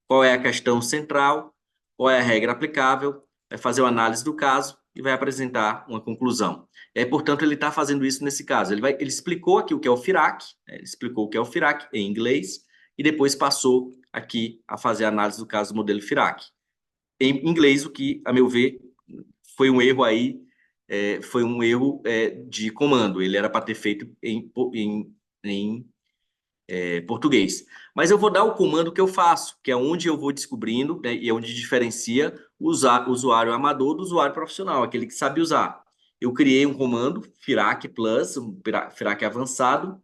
qual é a questão central, qual é a regra aplicável, vai fazer uma análise do caso e vai apresentar uma conclusão. Portanto, ele está fazendo isso nesse caso. Ele explicou aqui o que é o FIRAC, né? Ele explicou o que é o FIRAC em inglês e depois passou aqui a fazer a análise do caso do modelo FIRAC. Em inglês, o que, a meu ver, foi um erro aí, foi um erro de comando. Ele era para ter feito em português. Mas eu vou dar o comando que eu faço, que é onde eu vou descobrindo, né, e é onde diferencia o usuário amador do usuário profissional, aquele que sabe usar. Eu criei um comando, FIRAC Plus, um FIRAC avançado,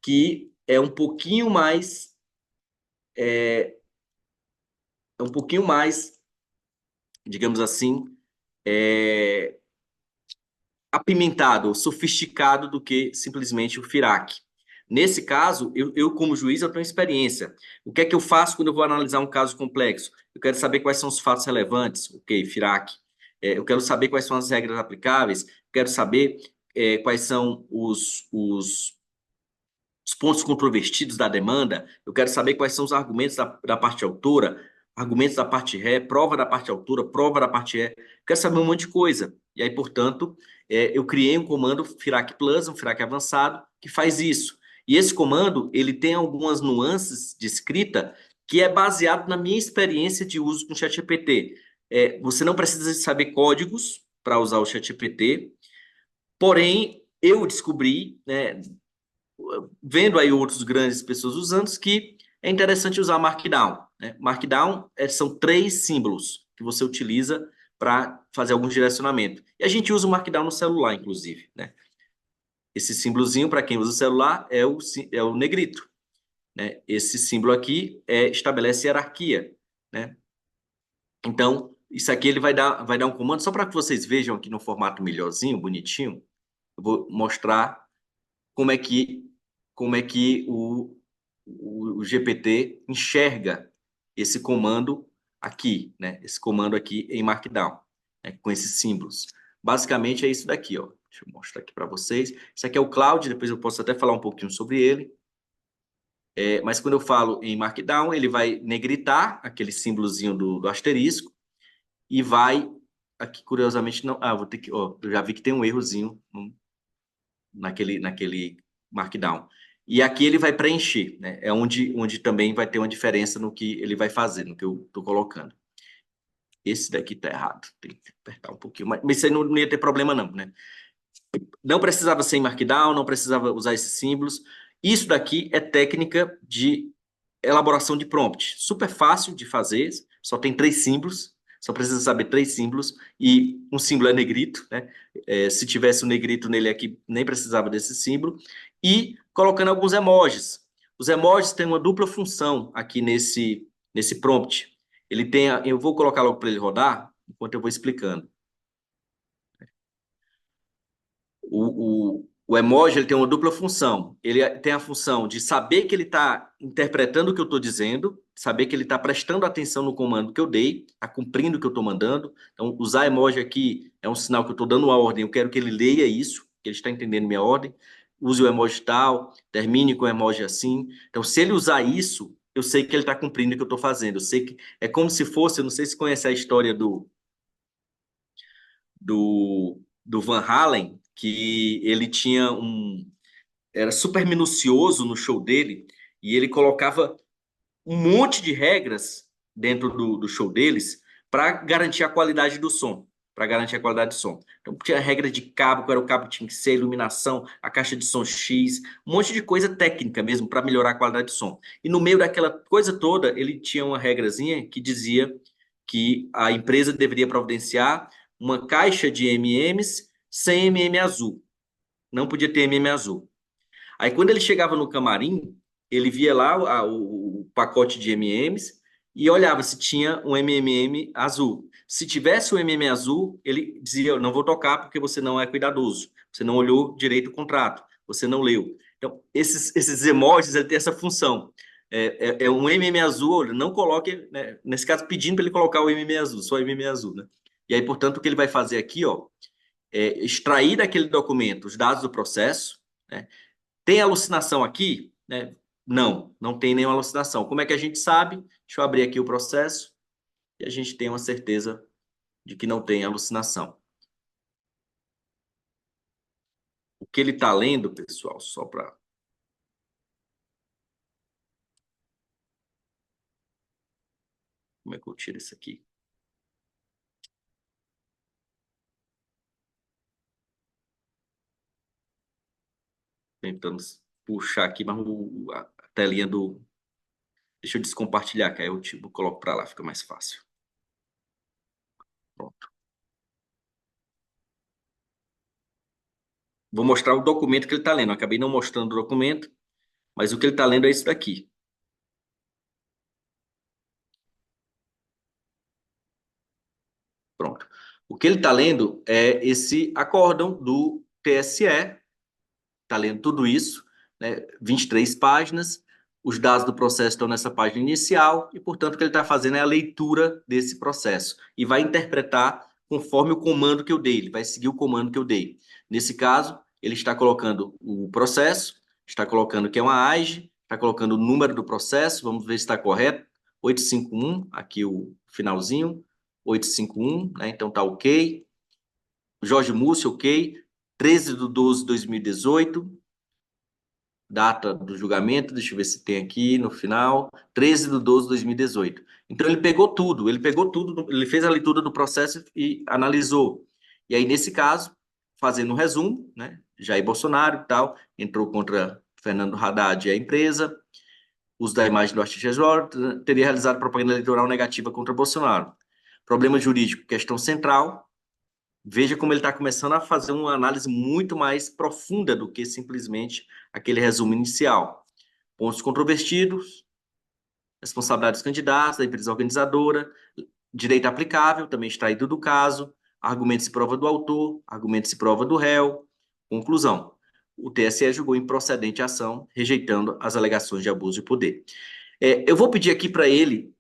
que é um pouquinho mais, digamos assim, apimentado, sofisticado do que simplesmente o FIRAC. Nesse caso, eu como juiz, eu tenho experiência. O que é que eu faço quando eu vou analisar um caso complexo? Eu quero saber quais são os fatos relevantes, ok, FIRAC. Eu quero saber quais são as regras aplicáveis, quero saber quais são os pontos controvertidos da demanda, eu quero saber quais são os argumentos da parte autora, argumentos da parte ré, prova da parte autora, prova da parte ré. Eu quero saber um monte de coisa. E aí, portanto, eu criei um comando FIRAC Plus, um FIRAC avançado, que faz isso. E esse comando, ele tem algumas nuances de escrita que é baseado na minha experiência de uso com o ChatGPT. Você não precisa saber códigos para usar o ChatGPT, porém, eu descobri, né, vendo aí outros grandes pessoas usando, que é interessante usar Markdown, né? Markdown são 3 símbolos que você utiliza para fazer algum direcionamento. E a gente usa o Markdown no celular, inclusive, né? Esse símbolozinho, para quem usa o celular, é o negrito, né? Esse símbolo aqui estabelece hierarquia, né? Então, isso aqui ele vai dar um comando, só para que vocês vejam aqui no formato melhorzinho, bonitinho. Eu vou mostrar como é que o GPT enxerga esse comando aqui, né? Esse comando aqui em Markdown, né? Com esses símbolos. Basicamente é isso daqui, ó. Deixa eu mostrar aqui para vocês. Isso aqui é o Cloud, depois eu posso até falar um pouquinho sobre ele. Mas quando eu falo em Markdown, ele vai negritar aquele símbolozinho do asterisco e vai, aqui curiosamente, não, vou ter que, ó, eu já vi que tem um errozinho naquele Markdown. E aqui ele vai preencher, né? É onde também vai ter uma diferença no que ele vai fazer, no que eu estou colocando. Esse daqui está errado, tem que apertar um pouquinho, mas isso aí não ia ter problema não, né? Não precisava ser em Markdown, não precisava usar esses símbolos. Isso daqui é técnica de elaboração de prompt. Super fácil de fazer, só tem 3 símbolos, só precisa saber 3 símbolos, e um símbolo é negrito, né? Se tivesse um negrito nele aqui, nem precisava desse símbolo. E colocando alguns emojis. Os emojis têm uma dupla função aqui nesse prompt. Eu vou colocar logo para ele rodar, enquanto eu vou explicando. O emoji ele tem uma dupla função. Ele tem a função de saber que ele está interpretando o que eu estou dizendo, saber que ele está prestando atenção no comando que eu dei, está cumprindo o que eu estou mandando. Então, usar emoji aqui é um sinal que eu estou dando uma ordem. Eu quero que ele leia isso, que ele está entendendo minha ordem. Use o emoji tal, termine com o emoji assim. Então, se ele usar isso, eu sei que ele está cumprindo o que eu estou fazendo. Eu sei que é como se fosse, eu não sei se conhece a história do Van Halen, que ele tinha era super minucioso no show dele, e ele colocava um monte de regras dentro do show deles para garantir a qualidade do som. Para garantir a qualidade do som. Então, tinha regra de cabo, qual era o cabo que tinha que ser, iluminação, a caixa de som X, um monte de coisa técnica mesmo para melhorar a qualidade do som. E no meio daquela coisa toda, ele tinha uma regrazinha que dizia que a empresa deveria providenciar uma caixa de MMs sem MM azul. Não podia ter MM azul. Aí, quando ele chegava no camarim, ele via lá o pacote de MMs e olhava se tinha um MMM azul. Se tivesse um MM azul, ele dizia: eu não vou tocar porque você não é cuidadoso, você não olhou direito o contrato, você não leu. Então, esses emojis ele tem essa função. É um MM azul, não coloque, né, nesse caso, pedindo para ele colocar o MM azul, só o MM azul, né? E aí, portanto, o que ele vai fazer aqui, ó, extrair daquele documento os dados do processo, né? Tem alucinação aqui? Né? Não, não tem nenhuma alucinação. Como é que a gente sabe? Deixa eu abrir aqui o processo e a gente tem uma certeza de que não tem alucinação. O que ele está lendo, pessoal, só para... Como é que eu tiro isso aqui? Tentando puxar aqui, mas a telinha do... Deixa eu descompartilhar, que aí eu coloco para lá, fica mais fácil. Pronto. Vou mostrar o documento que ele está lendo. Eu acabei não mostrando o documento, mas o que ele está lendo é isso daqui. Pronto. O que ele está lendo é esse acórdão do TSE, está lendo tudo isso, né? 23 páginas, os dados do processo estão nessa página inicial, e, portanto, o que ele está fazendo é a leitura desse processo, e vai interpretar conforme o comando que eu dei, ele vai seguir o comando que eu dei. Nesse caso, ele está colocando o processo, está colocando que é uma AIGE, está colocando o número do processo, vamos ver se está correto, 851, aqui o finalzinho, 851, né? Então tá ok. Jorge Múcio, ok. 13/12/2018, data do julgamento, deixa eu ver se tem aqui no final, 13/12/2018. Então ele pegou tudo, ele fez a leitura do processo e analisou. E aí, nesse caso, fazendo um resumo, né? Jair Bolsonaro e tal, entrou contra Fernando Haddad e a empresa, uso da imagem do artista teria realizado propaganda eleitoral negativa contra Bolsonaro. Problema jurídico, questão central. Veja como ele está começando a fazer uma análise muito mais profunda do que simplesmente aquele resumo inicial. Pontos controvertidos, responsabilidade dos candidatos, da empresa organizadora, direito aplicável, também extraído do caso, argumentos e prova do autor, argumentos e prova do réu. Conclusão: o TSE julgou improcedente a ação, rejeitando as alegações de abuso de poder. Eu vou pedir aqui para ele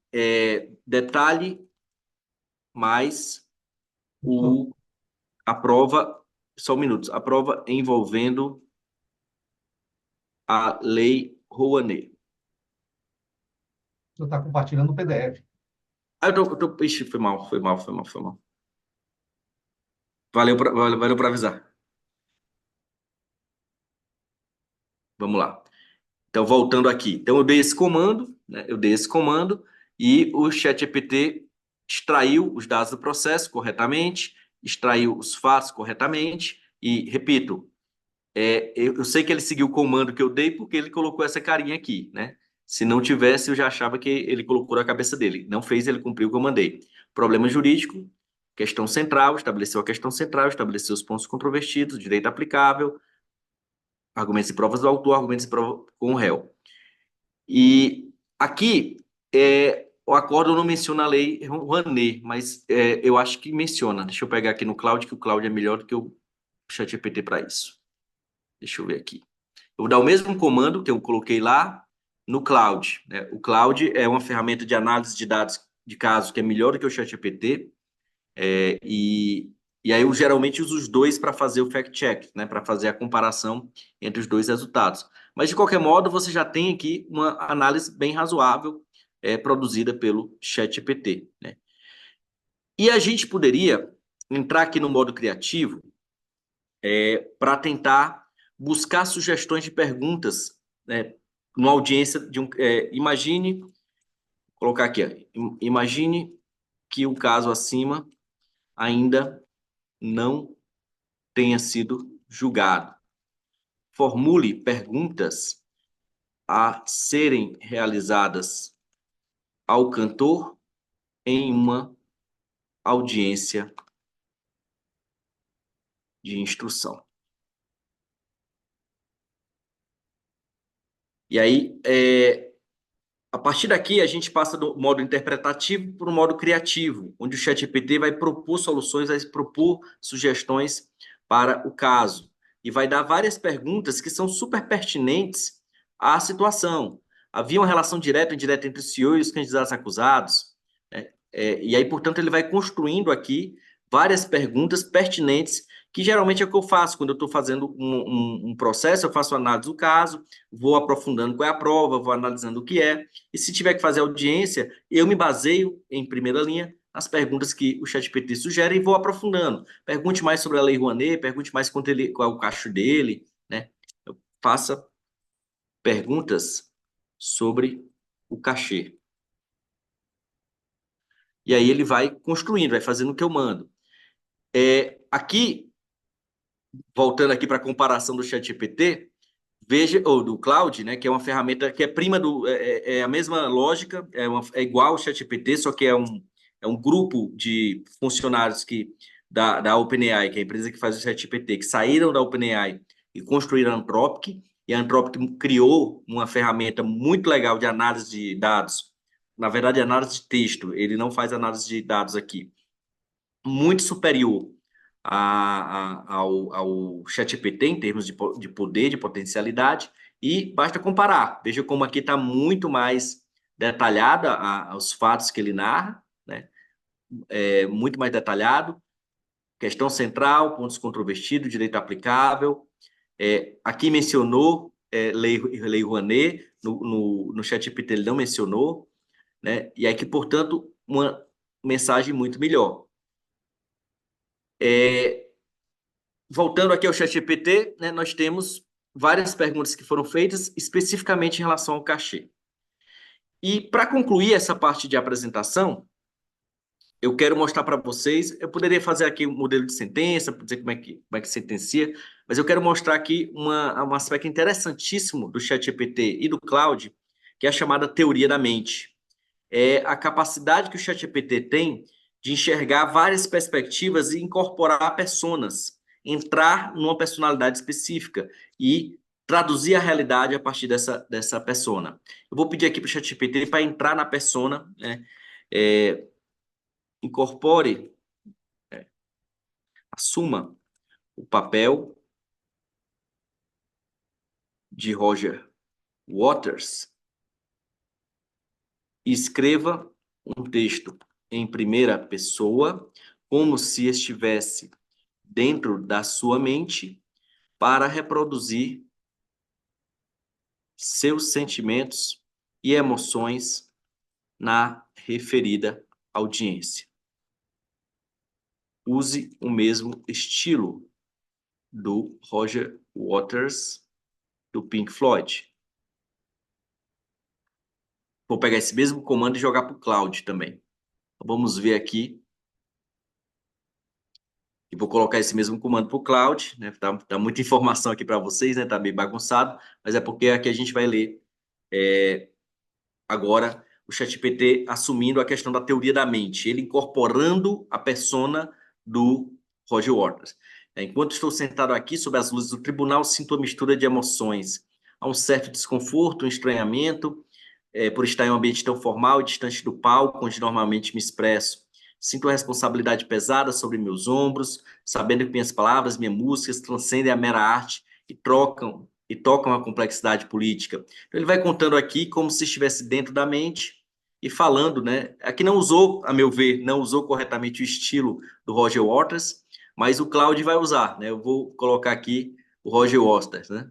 detalhe mais a prova, só um minuto, a prova envolvendo a Lei Rouanet. Você está compartilhando o PDF. Ixi, foi mal. Valeu para avisar. Vamos lá. Então, voltando aqui. Então, eu dei esse comando, né? E o ChatGPT extraiu os dados do processo corretamente, extraiu os fatos corretamente e, repito, eu sei que ele seguiu o comando que eu dei porque ele colocou essa carinha aqui, né? Se não tivesse, eu já achava que ele colocou na cabeça dele. Não fez, ele cumpriu o que eu mandei. Problema jurídico, questão central, estabeleceu a questão central, estabeleceu os pontos controvertidos, direito aplicável, argumentos e provas do autor, argumentos e provas com o réu. E aqui, o acórdão não menciona a lei Rouanet, mas eu acho que menciona. Deixa eu pegar aqui no Cloud, que o Cloud é melhor do que o ChatGPT para isso. Deixa eu ver aqui. Eu vou dar o mesmo comando que eu coloquei lá no Cloud, né? O Cloud é uma ferramenta de análise de dados de casos que é melhor do que o ChatGPT, e aí eu geralmente uso os dois para fazer o fact-check, né? Para fazer a comparação entre os dois resultados. Mas, de qualquer modo, você já tem aqui uma análise bem razoável produzida pelo ChatGPT, né? E a gente poderia entrar aqui no modo criativo para tentar buscar sugestões de perguntas, né, numa audiência de um... imagine, vou colocar aqui, imagine que o caso acima ainda não tenha sido julgado. Formule perguntas a serem realizadas ao cantor em uma audiência de instrução. E aí, a partir daqui, a gente passa do modo interpretativo para o modo criativo, onde o ChatGPT vai propor soluções, vai propor sugestões para o caso. E vai dar várias perguntas que são super pertinentes à situação. Havia uma relação direta e indireta entre o CEO e os candidatos acusados, né? E aí, portanto, ele vai construindo aqui várias perguntas pertinentes que geralmente é o que eu faço quando eu estou fazendo um processo. Eu faço análise do caso, vou aprofundando qual é a prova, vou analisando o que é, e se tiver que fazer audiência, eu me baseio em primeira linha nas perguntas que o ChatGPT sugere e vou aprofundando. Pergunte mais sobre a Lei Rouanet, pergunte mais qual é o cacho dele, né? Faça perguntas sobre o cachê. E aí ele vai construindo, vai fazendo o que eu mando. Aqui, voltando aqui para a comparação do ChatGPT, veja, ou do Cloud, né, que é uma ferramenta que é prima é a mesma lógica, é igual ao ChatGPT, só que é um grupo de funcionários da OpenAI, que é a empresa que faz o ChatGPT, que saíram da OpenAI e construíram a Anthropic, e a Anthropic criou uma ferramenta muito legal de análise de dados, na verdade, análise de texto, ele não faz análise de dados aqui, muito superior ao ChatGPT em termos de poder, de potencialidade, e basta comparar. Veja como aqui está muito mais detalhada os fatos que ele narra, né? Muito mais detalhado. Questão central, pontos controvertidos, direito aplicável. Aqui mencionou Lei Rouanet, no ChatGPT ele não mencionou, né? E aqui, portanto, uma mensagem muito melhor. Voltando aqui ao ChatGPT, né, nós temos várias perguntas que foram feitas especificamente em relação ao cachê. E para concluir essa parte de apresentação, eu quero mostrar para vocês, eu poderia fazer aqui um modelo de sentença, para dizer como é que sentencia, mas eu quero mostrar aqui um aspecto interessantíssimo do ChatGPT e do Cloud, que é a chamada teoria da mente. É a capacidade que o ChatGPT tem de enxergar várias perspectivas e incorporar personas, entrar numa personalidade específica e traduzir a realidade a partir dessa persona. Eu vou pedir aqui para o ChatGPT para entrar na persona, né? Incorpore, assuma o papel de Roger Waters e escreva um texto em primeira pessoa, como se estivesse dentro da sua mente, para reproduzir seus sentimentos e emoções na referida audiência. Use o mesmo estilo do Roger Waters, do Pink Floyd. Vou pegar esse mesmo comando e jogar para o Cloud também. Vamos ver aqui. E vou colocar esse mesmo comando para o Cloud, né? Tá muita informação aqui para vocês, né? Tá meio bagunçado, mas é porque aqui a gente vai ler agora o ChatGPT assumindo a questão da teoria da mente, ele incorporando a persona do Roger Waters. Enquanto estou sentado aqui sob as luzes do tribunal, sinto a mistura de emoções. Há um certo desconforto, um estranhamento, por estar em um ambiente tão formal e distante do palco, onde normalmente me expresso. Sinto a responsabilidade pesada sobre meus ombros, sabendo que minhas palavras, minhas músicas transcendem a mera arte e tocam a complexidade política. Então, ele vai contando aqui como se estivesse dentro da mente e falando, né? Aqui não usou, a meu ver, não usou corretamente o estilo do Roger Waters, mas o Cláudio vai usar, né? Eu vou colocar aqui o Roger Waters, né?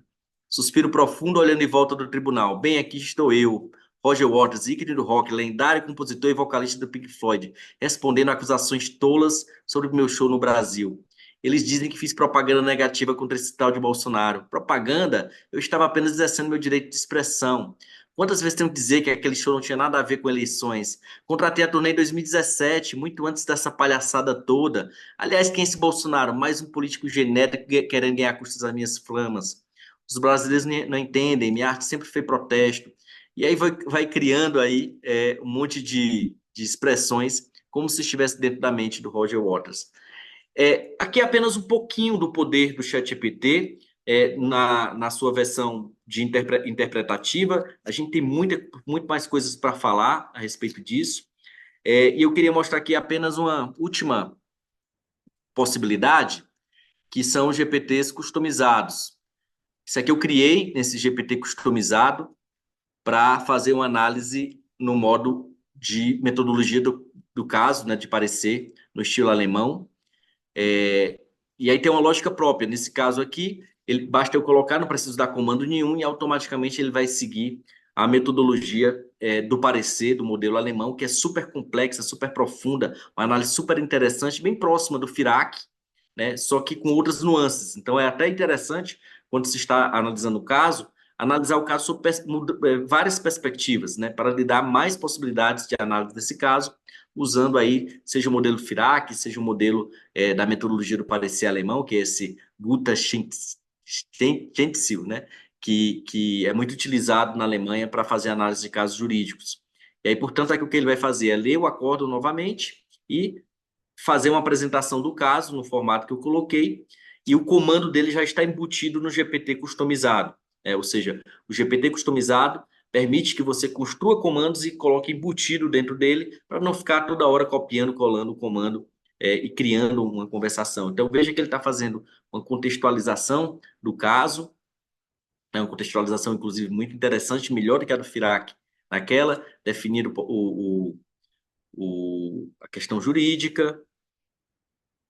Suspiro profundo olhando em volta do tribunal. Bem, aqui estou eu, Roger Waters, ícone do rock, lendário compositor e vocalista do Pink Floyd, respondendo a acusações tolas sobre o meu show no Brasil. Eles dizem que fiz propaganda negativa contra esse tal de Bolsonaro. Propaganda? Eu estava apenas exercendo meu direito de expressão. Quantas vezes tenho que dizer que aquele show não tinha nada a ver com eleições? Contratei a turnê em 2017, muito antes dessa palhaçada toda. Aliás, quem é esse Bolsonaro? Mais um político genérico querendo ganhar custas das minhas flamas. Os brasileiros não entendem, minha arte sempre foi protesto. E aí vai criando aí um monte de expressões como se estivesse dentro da mente do Roger Waters. Aqui é apenas um pouquinho do poder do ChatGPT na sua versão de interpretativa. A gente tem muito mais coisas para falar a respeito disso. E eu queria mostrar aqui apenas uma última possibilidade, que são os GPTs customizados. Isso aqui eu criei nesse GPT customizado para fazer uma análise no modo de metodologia do caso, né, de parecer, no estilo alemão. E E aí tem uma lógica própria. Nesse caso aqui, basta eu colocar, não preciso dar comando nenhum e automaticamente ele vai seguir a metodologia do parecer do modelo alemão, que é super complexa, super profunda, uma análise super interessante, bem próxima do FIRAC, né? Só que com outras nuances. Então é até interessante, quando se está analisando o caso, analisar o caso sob várias perspectivas, né? Para lhe dar mais possibilidades de análise desse caso, usando aí, seja o modelo FIRAC, seja o modelo da metodologia do parecer alemão, que é esse Guta Schenzel, né? Que é muito utilizado na Alemanha para fazer análise de casos jurídicos. E aí, portanto, aqui o que ele vai fazer é ler o acordo novamente e fazer uma apresentação do caso no formato que eu coloquei, e o comando dele já está embutido no GPT customizado. Ou seja, o GPT customizado permite que você construa comandos e coloque embutido dentro dele, para não ficar toda hora copiando, colando o comando e criando uma conversação. Então, veja que ele está fazendo uma contextualização do caso, uma contextualização, inclusive, muito interessante, melhor do que a do FIRAC naquela, definindo a questão jurídica,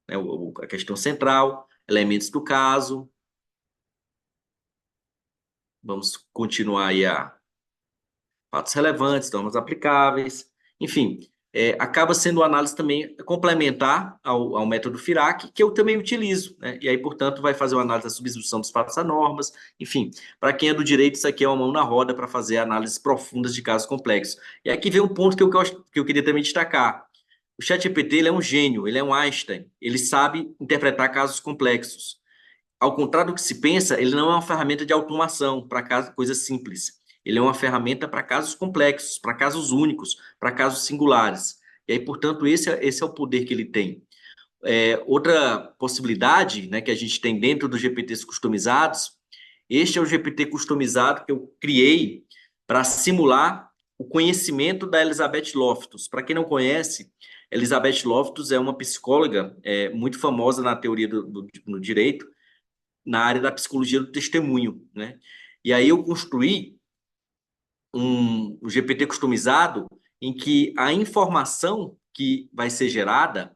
né, a questão central, elementos do caso. Vamos continuar aí a fatos relevantes, normas aplicáveis, enfim, acaba sendo uma análise também complementar ao método FIRAC, que eu também utilizo, né? E aí, portanto, vai fazer uma análise da substituição dos fatos a normas, enfim, para quem é do direito, isso aqui é uma mão na roda para fazer análises profundas de casos complexos. E aqui vem um ponto que eu queria também destacar. O ChatGPT, ele é um gênio, ele é um Einstein, ele sabe interpretar casos complexos. Ao contrário do que se pensa, ele não é uma ferramenta de automação para coisas simples. Ele é uma ferramenta para casos complexos, para casos únicos, para casos singulares. E aí, portanto, esse é o poder que ele tem. Outra possibilidade, né, que a gente tem dentro dos GPTs customizados, este é o GPT customizado que eu criei para simular o conhecimento da Elizabeth Loftus. Para quem não conhece, Elizabeth Loftus é uma psicóloga muito famosa na teoria no direito, na área da psicologia do testemunho, né? E aí eu construí um GPT customizado em que a informação que vai ser gerada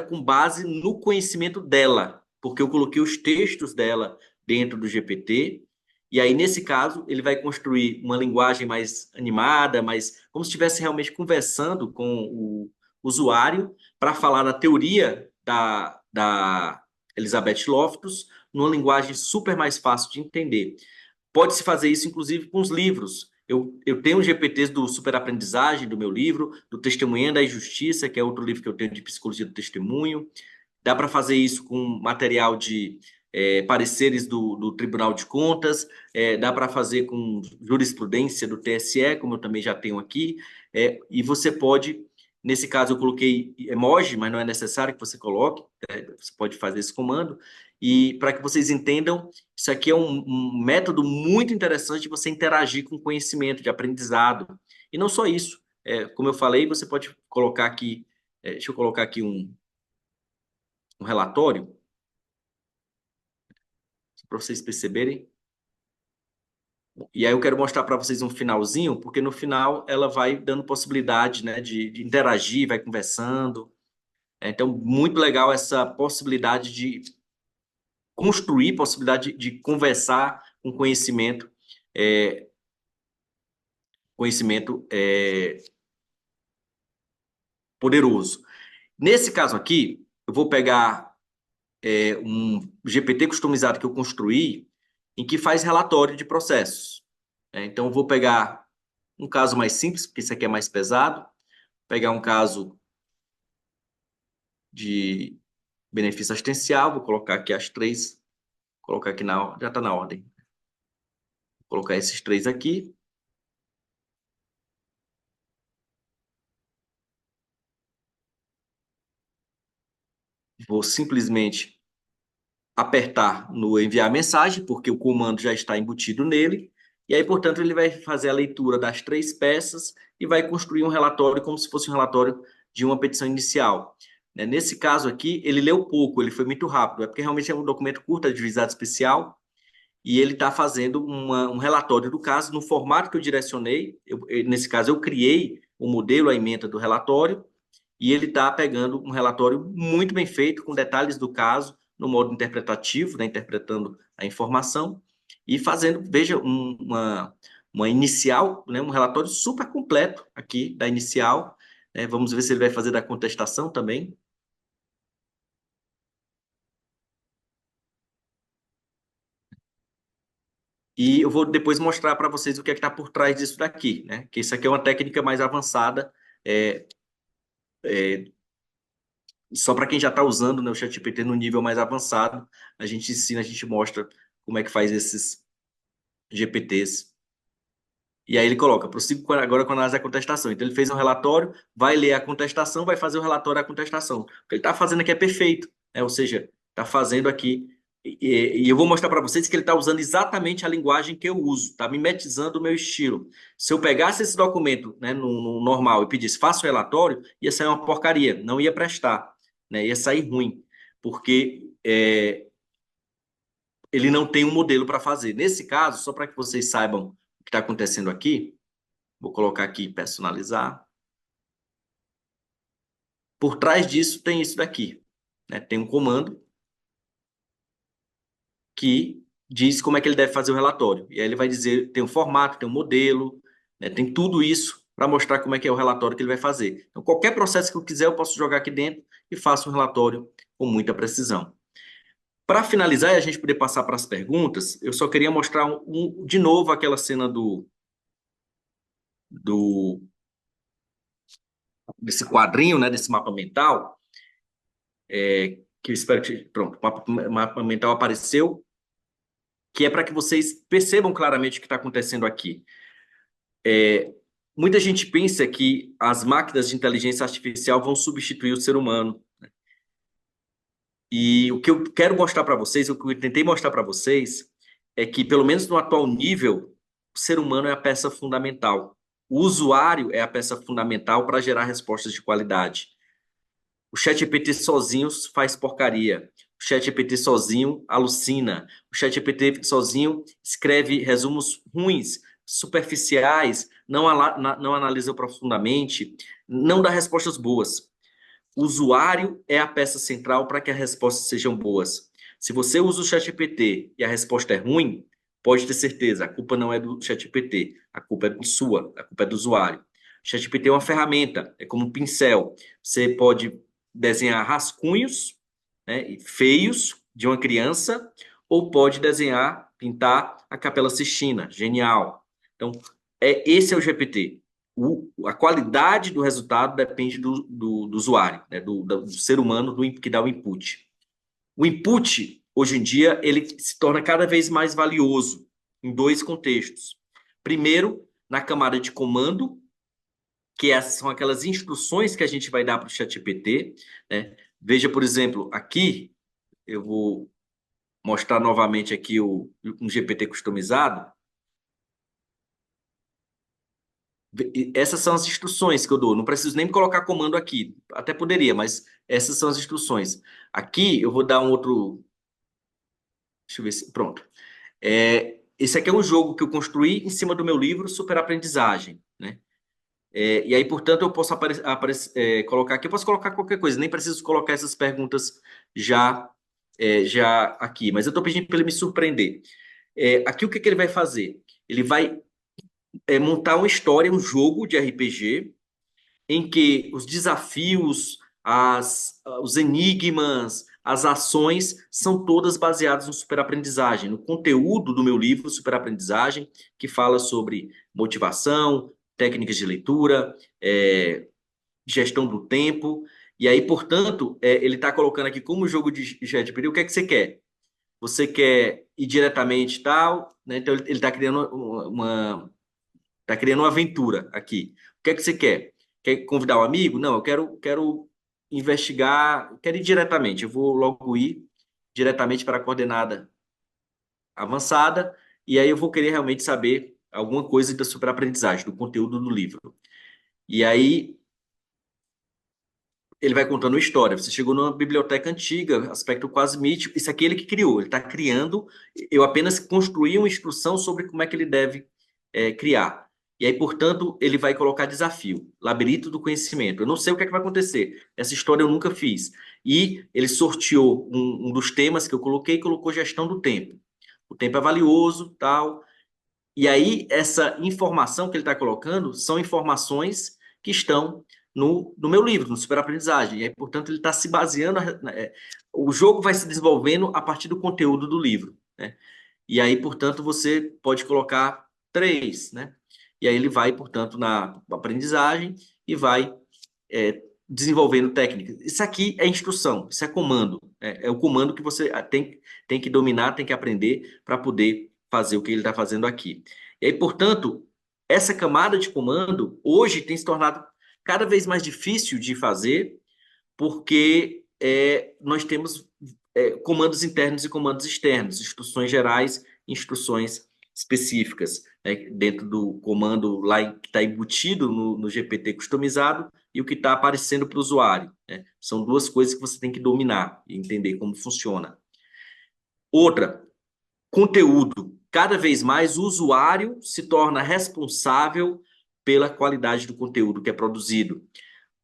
com base no conhecimento dela, porque eu coloquei os textos dela dentro do GPT, e aí, nesse caso, ele vai construir uma linguagem mais animada, mais como se estivesse realmente conversando com o usuário para falar da teoria da Elizabeth Loftus, numa linguagem super mais fácil de entender. Pode-se fazer isso, inclusive, com os livros. Eu tenho GPTs do Superaprendizagem, do meu livro, do Testemunhando da Injustiça, que é outro livro que eu tenho de Psicologia do Testemunho. Dá para fazer isso com material de pareceres do Tribunal de Contas, dá para fazer com jurisprudência do TSE, como eu também já tenho aqui, e você pode, nesse caso eu coloquei emoji, mas não é necessário que você coloque, você pode fazer esse comando, e para que vocês entendam, isso aqui é um método muito interessante de você interagir com conhecimento, de aprendizado, e não só isso, como eu falei, você pode colocar aqui, deixa eu colocar aqui um relatório, para vocês perceberem. E aí eu quero mostrar para vocês um finalzinho, porque no final ela vai dando possibilidade, né, de interagir, vai conversando. Então, muito legal essa possibilidade de construir, possibilidade de conversar com conhecimento poderoso. Nesse caso aqui, eu vou pegar um GPT customizado que eu construí, em que faz relatório de processos. Então, eu vou pegar um caso mais simples, porque isso aqui é mais pesado, pegar um caso de benefício assistencial, vou colocar aqui as três, colocar aqui já está na ordem. Vou colocar esses três aqui. Vou simplesmente apertar no enviar mensagem, porque o comando já está embutido nele, e aí, portanto, ele vai fazer a leitura das três peças e vai construir um relatório como se fosse um relatório de uma petição inicial. Nesse caso aqui, ele leu pouco, ele foi muito rápido, é porque realmente é um documento curto, é de juizado especial, e ele está fazendo um relatório do caso no formato que eu direcionei. Nesse caso, eu criei o modelo, a ementa do relatório, e ele está pegando um relatório muito bem feito, com detalhes do caso, no modo interpretativo, né, interpretando a informação, e fazendo, veja, uma inicial, né, um relatório super completo aqui da inicial. Vamos ver se ele vai fazer da contestação também. E eu vou depois mostrar para vocês o que é que está por trás disso daqui, né? Que isso aqui é uma técnica mais avançada, é, só para quem já está usando, né, o ChatGPT no nível mais avançado, a gente ensina, a gente mostra como é que faz esses GPTs. E aí ele coloca, prossigo agora com a análise da contestação. Então ele fez um relatório, vai ler a contestação, vai fazer o relatório da contestação. O que ele está fazendo aqui é perfeito, né? Ou seja, está fazendo aqui. E eu vou mostrar para vocês que ele está usando exatamente a linguagem que eu uso, está mimetizando o meu estilo. Se eu pegasse esse documento, né, no normal e pedisse, faça o relatório, ia sair uma porcaria, não ia prestar, né? Ia sair ruim, porque ele não tem um modelo para fazer. Nesse caso, só para que vocês saibam o que está acontecendo aqui, vou colocar aqui personalizar. Por trás disso tem isso daqui, né? Tem um comando que diz como é que ele deve fazer o relatório. E aí ele vai dizer, tem um formato, tem um modelo, né? Tem tudo isso para mostrar como é que é o relatório que ele vai fazer. Então, qualquer processo que eu quiser, eu posso jogar aqui dentro e faço um relatório com muita precisão. Para finalizar e a gente poder passar para as perguntas, eu só queria mostrar de novo aquela cena do desse quadrinho, né, desse mapa mental, que eu espero que... Pronto, o mapa mental apareceu, que é para que vocês percebam claramente o que está acontecendo aqui. Muita gente pensa que as máquinas de inteligência artificial vão substituir o ser humano. E o que eu quero mostrar para vocês, o que eu tentei mostrar para vocês, é que, pelo menos no atual nível, o ser humano é a peça fundamental. O usuário é a peça fundamental para gerar respostas de qualidade. O ChatGPT sozinho faz porcaria. O ChatGPT sozinho alucina. O ChatGPT sozinho escreve resumos ruins, superficiais, não analisa profundamente, não dá respostas boas. O usuário é a peça central para que as respostas sejam boas. Se você usa o ChatGPT e a resposta é ruim, pode ter certeza, a culpa não é do ChatGPT, a culpa é sua, a culpa é do usuário. O ChatGPT é uma ferramenta, é como um pincel. Você pode desenhar rascunhos, né, feios de uma criança, ou pode desenhar, pintar a Capela Sistina. Genial. Então, esse é o GPT. A qualidade do resultado depende do usuário, né, do ser humano que dá o input. O input, hoje em dia, ele se torna cada vez mais valioso em dois contextos. Primeiro, na camada de comando, que são aquelas instruções que a gente vai dar para o ChatGPT, né? Veja, por exemplo, aqui, eu vou mostrar novamente aqui um GPT customizado. Essas são as instruções que eu dou. Não preciso nem colocar comando aqui. Até poderia, mas essas são as instruções. Aqui eu vou dar um outro... Deixa eu ver se... Pronto. Esse aqui é um jogo que eu construí em cima do meu livro Superaprendizagem, né? E aí, portanto, eu posso colocar aqui, eu posso colocar qualquer coisa, nem preciso colocar essas perguntas já aqui, mas eu estou pedindo para ele me surpreender. Aqui o que ele vai fazer? Ele vai montar uma história, um jogo de RPG, em que os desafios, os enigmas, as ações são todas baseadas no superaprendizagem, no conteúdo do meu livro Superaprendizagem, que fala sobre motivação, técnicas de leitura, gestão do tempo. E aí, portanto, ele está colocando aqui como jogo de ChatGPT, o que é que você quer? Você quer ir diretamente tal, né? Então ele está criando uma aventura aqui. O que é que você quer? Quer convidar um amigo? Não, eu quero investigar, quero ir diretamente. Eu vou logo ir diretamente para a coordenada avançada, e aí eu vou querer realmente saber alguma coisa da superaprendizagem, do conteúdo do livro. E aí ele vai contando história. Você chegou numa biblioteca antiga, aspecto quase mítico. Isso aqui é ele que criou, ele está criando. Eu apenas construí uma instrução sobre como é que ele deve criar. E aí, portanto, ele vai colocar desafio, labirinto do conhecimento. Eu não sei o que é que vai acontecer. Essa história eu nunca fiz. E ele sorteou um dos temas que eu coloquei e colocou gestão do tempo. O tempo é valioso, tal. E aí, essa informação que ele está colocando são informações que estão no meu livro, no Superaprendizagem. E aí, portanto, ele está se baseando. O jogo vai se desenvolvendo a partir do conteúdo do livro, né? E aí, portanto, você pode colocar três, né? E aí ele vai, portanto, na aprendizagem e vai desenvolvendo técnicas. Isso aqui é instrução, isso é comando. É o comando que você tem que dominar, tem que aprender para poder fazer o que ele está fazendo aqui. E aí, portanto, essa camada de comando hoje tem se tornado cada vez mais difícil de fazer, porque nós temos comandos internos e comandos externos, instruções gerais, instruções específicas, né, dentro do comando lá que está embutido no GPT customizado e o que está aparecendo para o usuário, né? São duas coisas que você tem que dominar e entender como funciona. Outra, conteúdo. Cada vez mais o usuário se torna responsável pela qualidade do conteúdo que é produzido.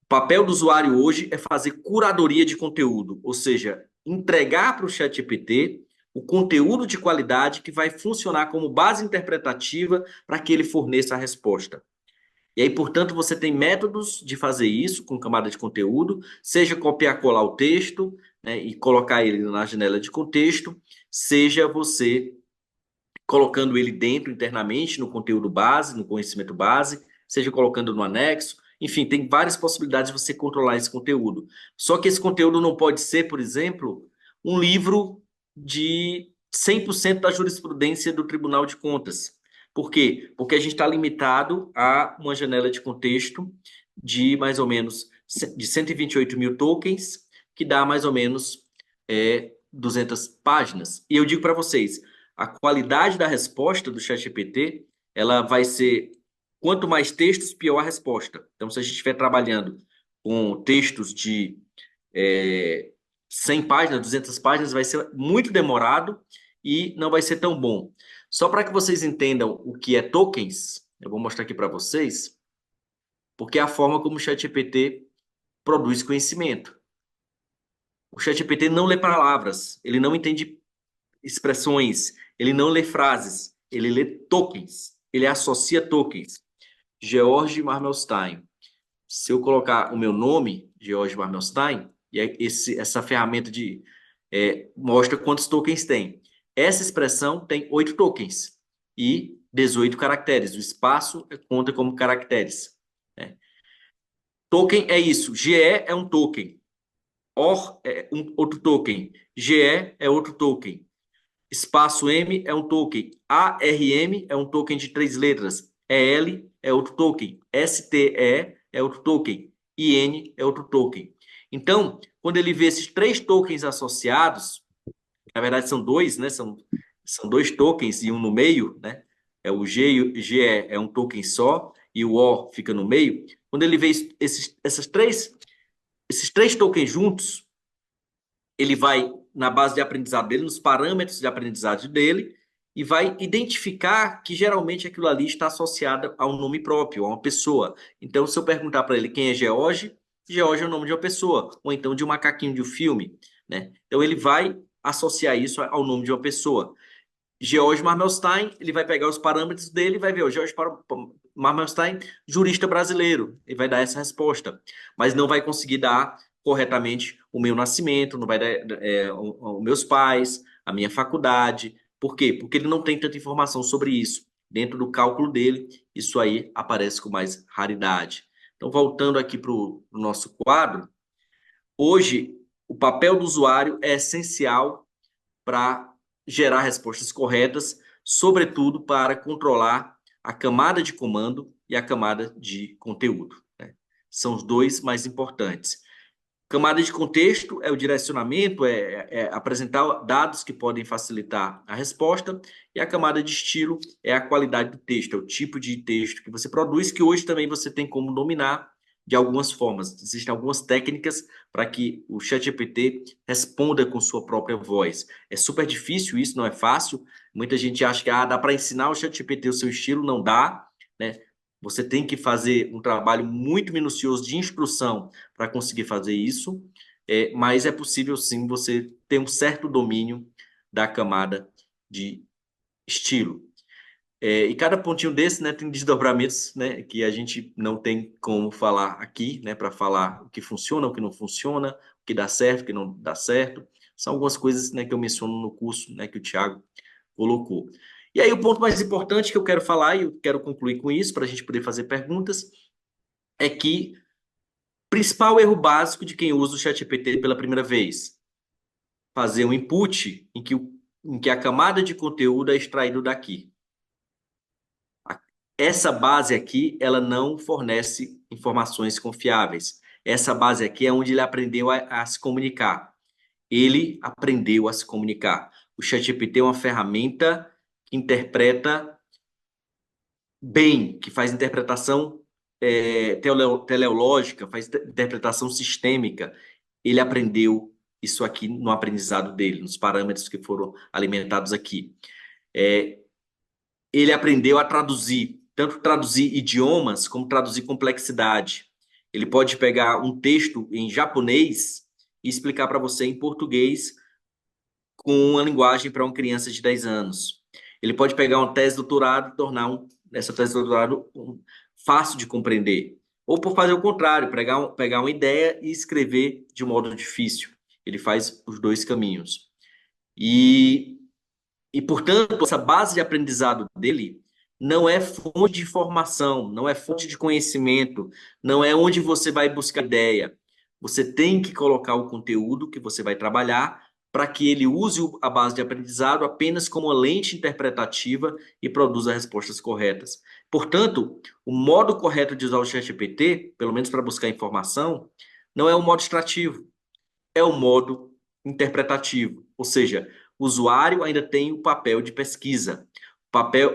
O papel do usuário hoje é fazer curadoria de conteúdo, ou seja, entregar para o ChatGPT o conteúdo de qualidade que vai funcionar como base interpretativa para que ele forneça a resposta. E aí, portanto, você tem métodos de fazer isso com camada de conteúdo, seja copiar, colar o texto, né, e colocar ele na janela de contexto, seja você colocando ele dentro internamente no conteúdo base, no conhecimento base, seja colocando no anexo. Enfim, tem várias possibilidades de você controlar esse conteúdo. Só que esse conteúdo não pode ser, por exemplo, um livro de 100% da jurisprudência do Tribunal de Contas. Por quê? Porque a gente está limitado a uma janela de contexto de mais ou menos de 128 mil tokens, que dá mais ou menos 200 páginas. E eu digo para vocês, a qualidade da resposta do ChatGPT, ela vai ser, quanto mais textos, pior a resposta. Então, se a gente estiver trabalhando com textos de 100 páginas, 200 páginas, vai ser muito demorado e não vai ser tão bom. Só para que vocês entendam o que é tokens, eu vou mostrar aqui para vocês, porque é a forma como o ChatGPT produz conhecimento. O ChatGPT não lê palavras, ele não entende expressões, ele não lê frases, ele lê tokens, ele associa tokens. George Marmelstein. Se eu colocar o meu nome, George Marmelstein, e essa ferramenta mostra quantos tokens tem. Essa expressão tem 8 tokens e 18 caracteres. O espaço conta como caracteres, né? Token é isso. GE é um token. OR é outro token. GE é outro token. Espaço M é um token. ARM é um token de 3 letras. EL é outro token. STE é outro token. IN é outro token. Então, quando ele vê esses 3 tokens associados, na verdade são dois, né? São 2 tokens e um no meio, né? O GE é um token só e o O fica no meio. Quando ele vê esses três tokens juntos, ele vai na base de aprendizado dele, nos parâmetros de aprendizado dele, e vai identificar que geralmente aquilo ali está associado a um nome próprio, a uma pessoa. Então, se eu perguntar para ele quem é George, George é o nome de uma pessoa, ou então de um macaquinho de um filme, né? Então, ele vai associar isso ao nome de uma pessoa. George Marmelstein, ele vai pegar os parâmetros dele e vai ver o George Marmelstein, jurista brasileiro, e vai dar essa resposta, mas não vai conseguir dar corretamente o meu nascimento, não vai dar os meus pais, a minha faculdade. Por quê? Porque ele não tem tanta informação sobre isso. Dentro do cálculo dele, isso aí aparece com mais raridade. Então, voltando aqui para o nosso quadro, hoje o papel do usuário é essencial para gerar respostas corretas, sobretudo para controlar a camada de comando e a camada de conteúdo, né? São os dois mais importantes. Camada de contexto é o direcionamento, é apresentar dados que podem facilitar a resposta, e a camada de estilo é a qualidade do texto, é o tipo de texto que você produz, que hoje também você tem como dominar de algumas formas. Existem algumas técnicas para que o ChatGPT responda com sua própria voz. É super difícil isso, não é fácil. Muita gente acha que dá para ensinar o ChatGPT o seu estilo, não dá, né? Você tem que fazer um trabalho muito minucioso de instrução para conseguir fazer isso, mas é possível sim você ter um certo domínio da camada de estilo. E cada pontinho desse, né, tem desdobramentos, né, que a gente não tem como falar aqui, né, para falar o que funciona, o que não funciona, o que dá certo, o que não dá certo. São algumas coisas, né, que eu menciono no curso, né, que o Thiago colocou. E aí o ponto mais importante que eu quero falar, e eu quero concluir com isso, para a gente poder fazer perguntas, é que o principal erro básico de quem usa o ChatGPT pela primeira vez, fazer um input em que a camada de conteúdo é extraído daqui. Essa base aqui, ela não fornece informações confiáveis. Essa base aqui é onde ele aprendeu a se comunicar. Ele aprendeu a se comunicar. O ChatGPT é uma ferramenta que interpreta bem, que faz interpretação teleológica, faz interpretação sistêmica. Ele aprendeu isso aqui no aprendizado dele, nos parâmetros que foram alimentados aqui. Ele aprendeu a traduzir, tanto traduzir idiomas como traduzir complexidade. Ele pode pegar um texto em japonês e explicar para você em português com uma linguagem para uma criança de 10 anos. Ele pode pegar uma tese de doutorado e tornar essa tese de doutorado fácil de compreender. Ou por fazer o contrário, pegar uma ideia e escrever de modo difícil. Ele faz os dois caminhos. Portanto, essa base de aprendizado dele não é fonte de informação, não é fonte de conhecimento, não é onde você vai buscar ideia. Você tem que colocar o conteúdo que você vai trabalhar para que ele use a base de aprendizado apenas como uma lente interpretativa e produza respostas corretas. Portanto, o modo correto de usar o ChatGPT, pelo menos para buscar informação, não é o modo extrativo, é o modo interpretativo, ou seja, o usuário ainda tem o papel de pesquisa.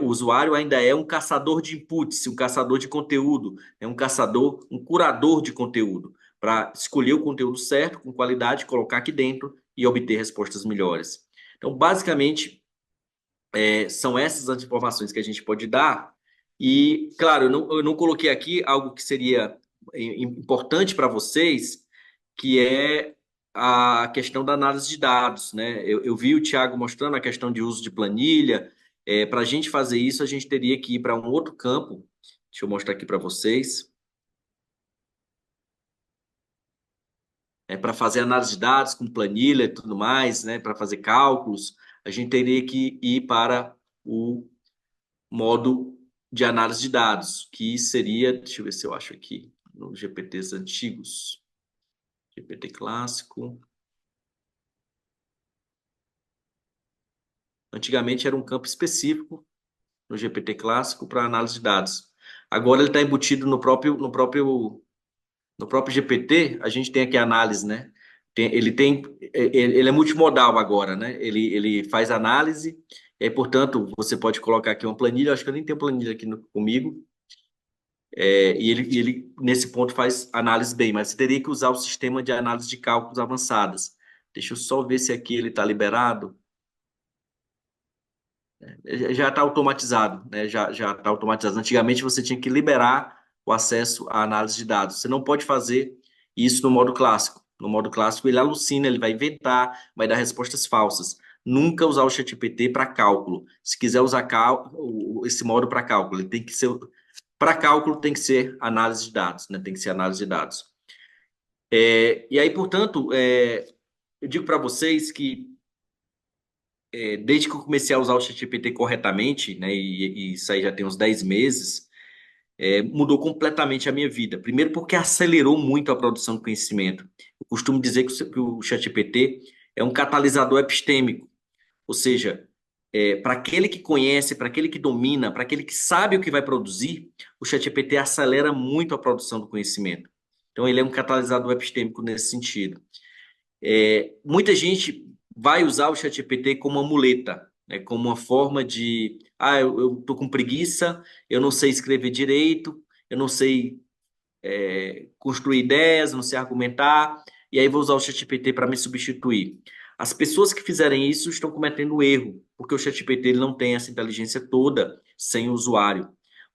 O usuário ainda é um caçador de inputs, um caçador de conteúdo, é um caçador, um curador de conteúdo, para escolher o conteúdo certo, com qualidade, colocar aqui dentro e obter respostas melhores. Então, basicamente, são essas as informações que a gente pode dar. E, claro, eu não coloquei aqui algo que seria importante para vocês, que é a questão da análise de dados, né? Eu vi o Thiago mostrando a questão de uso de planilha. Para a gente fazer isso, a gente teria que ir para um outro campo. Deixa eu mostrar aqui para vocês. Para fazer análise de dados com planilha e tudo mais, né? Para fazer cálculos, a gente teria que ir para o modo de análise de dados, que seria, deixa eu ver se eu acho aqui, nos GPTs antigos. GPT clássico. Antigamente era um campo específico no GPT clássico para análise de dados. Agora ele está embutido no próprio GPT. A gente tem aqui a análise, né? Ele é multimodal agora, né? Ele faz análise, e portanto você pode colocar aqui uma planilha. Eu acho que eu nem tenho planilha aqui comigo. E ele nesse ponto faz análise bem, mas você teria que usar o sistema de análise de cálculos avançadas. Deixa eu só ver se aqui ele está liberado. Já está automatizado, né? Já está automatizado. Antigamente você tinha que liberar o acesso à análise de dados. Você não pode fazer isso no modo clássico. No modo clássico ele alucina, ele vai inventar, vai dar respostas falsas. Nunca usar o ChatGPT para cálculo. Se quiser usar esse modo para cálculo, ele tem que ser para cálculo tem que ser análise de dados, né? Tem que ser análise de dados. E aí, portanto, eu digo para vocês que desde que eu comecei a usar o ChatGPT corretamente, né, e isso aí já tem uns 10 meses, mudou completamente a minha vida. Primeiro porque acelerou muito a produção de conhecimento. Eu costumo dizer que o ChatGPT é um catalisador epistêmico, ou seja, para aquele que conhece, para aquele que domina, para aquele que sabe o que vai produzir, o ChatGPT acelera muito a produção do conhecimento. Então, ele é um catalisador epistêmico nesse sentido. Muita gente vai usar o ChatGPT como uma muleta, né, como uma forma de, eu tô com preguiça, eu não sei escrever direito, eu não sei construir ideias, eu não sei argumentar, e aí vou usar o ChatGPT para me substituir. As pessoas que fizerem isso estão cometendo erro, porque o ChatGPT ele não tem essa inteligência toda sem o usuário.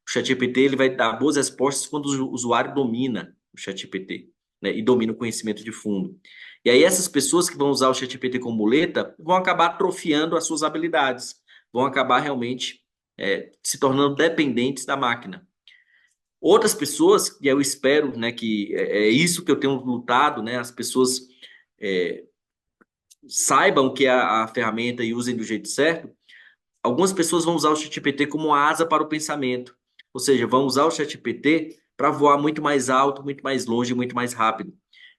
O ChatGPT ele vai dar boas respostas quando o usuário domina o ChatGPT, né, e domina o conhecimento de fundo. E aí essas pessoas que vão usar o ChatGPT como muleta vão acabar atrofiando as suas habilidades, vão acabar realmente se tornando dependentes da máquina. Outras pessoas, e eu espero, né, que é isso que eu tenho lutado, né, as pessoas é, saibam que é a ferramenta e usem do jeito certo. Algumas pessoas vão usar o ChatGPT como uma asa para o pensamento, ou seja, vão usar o ChatGPT para voar muito mais alto, muito mais longe, muito mais rápido.